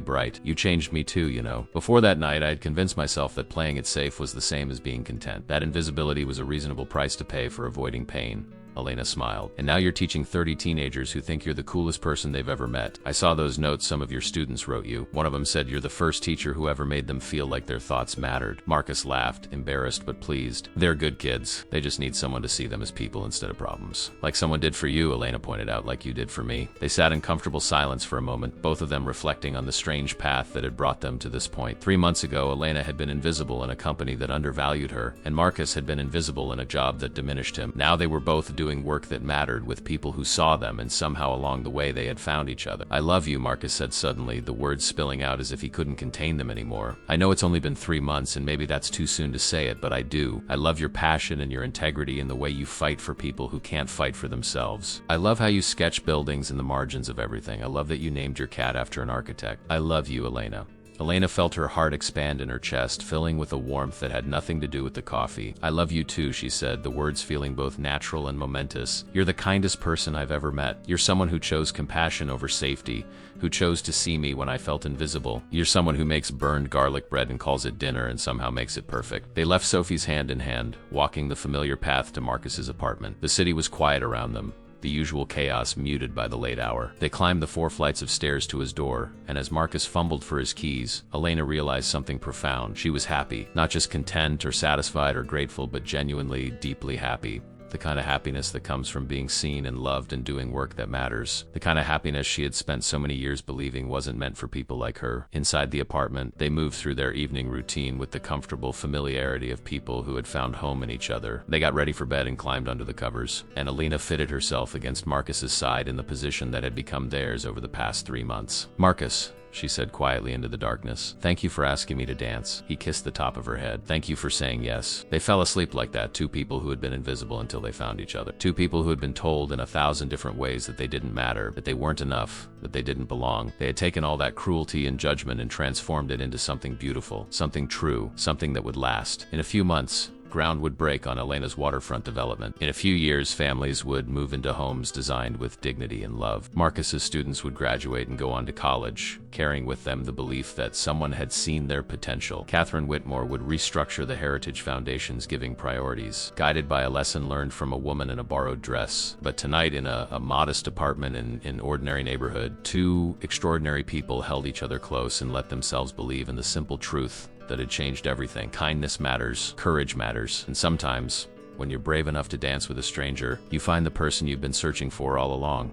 bright. You changed me too, you know. Before that night, I had convinced myself that playing it safe was the same as being content. That invisibility was a reasonable price to pay for avoiding pain. Elena smiled. And now you're teaching 30 teenagers who think you're the coolest person they've ever met. I saw those notes some of your students wrote you. One of them said you're the first teacher who ever made them feel like their thoughts mattered. Marcus laughed, embarrassed but pleased. They're good kids. They just need someone to see them as people instead of problems. Like someone did for you, Elena pointed out, like you did for me. They sat in comfortable silence for a moment, both of them reflecting on the strange path that had brought them to this point. 3 months ago, Elena had been invisible in a company that undervalued her, and Marcus had been invisible in a job that diminished him. Now they were both doing work that mattered with people who saw them, and somehow along the way they had found each other. I love you, Marcus said suddenly, the words spilling out as if he couldn't contain them anymore. I know it's only been 3 months, and maybe that's too soon to say it, but I do. I love your passion and your integrity and the way you fight for people who can't fight for themselves. I love how you sketch buildings and the margins of everything. I love that you named your cat after an architect. I love you, Elena. Elena felt her heart expand in her chest, filling with a warmth that had nothing to do with the coffee. I love you too, she said, the words feeling both natural and momentous. You're the kindest person I've ever met. You're someone who chose compassion over safety, who chose to see me when I felt invisible. You're someone who makes burned garlic bread and calls it dinner and somehow makes it perfect. They left Sophie's hand in hand, walking the familiar path to Marcus's apartment. The city was quiet around them, the usual chaos muted by the late hour. They climbed the 4 flights of stairs to his door, and as Marcus fumbled for his keys, Elena realized something profound. She was happy, not just content or satisfied or grateful, but genuinely, deeply happy. The kind of happiness that comes from being seen and loved and doing work that matters. The kind of happiness she had spent so many years believing wasn't meant for people like her. Inside the apartment, they moved through their evening routine with the comfortable familiarity of people who had found home in each other. They got ready for bed and climbed under the covers, and Elena fitted herself against Marcus's side in the position that had become theirs over the past 3 months. Marcus, she said quietly into the darkness. Thank you for asking me to dance. He kissed the top of her head. Thank you for saying yes. They fell asleep like that, 2 people who had been invisible until they found each other. 2 people who had been told in 1,000 different ways that they didn't matter, that they weren't enough, that they didn't belong. They had taken all that cruelty and judgment and transformed it into something beautiful, something true, something that would last. In a few months, ground would break on Elena's waterfront development. In a few years, families would move into homes designed with dignity and love. Marcus's students would graduate and go on to college, carrying with them the belief that someone had seen their potential. Catherine Whitmore would restructure the Heritage Foundation's giving priorities, guided by a lesson learned from a woman in a borrowed dress. But tonight, in a modest apartment in an ordinary neighborhood, 2 extraordinary people held each other close and let themselves believe in the simple truth that had changed everything. Kindness matters, courage matters, and sometimes, when you're brave enough to dance with a stranger, you find the person you've been searching for all along.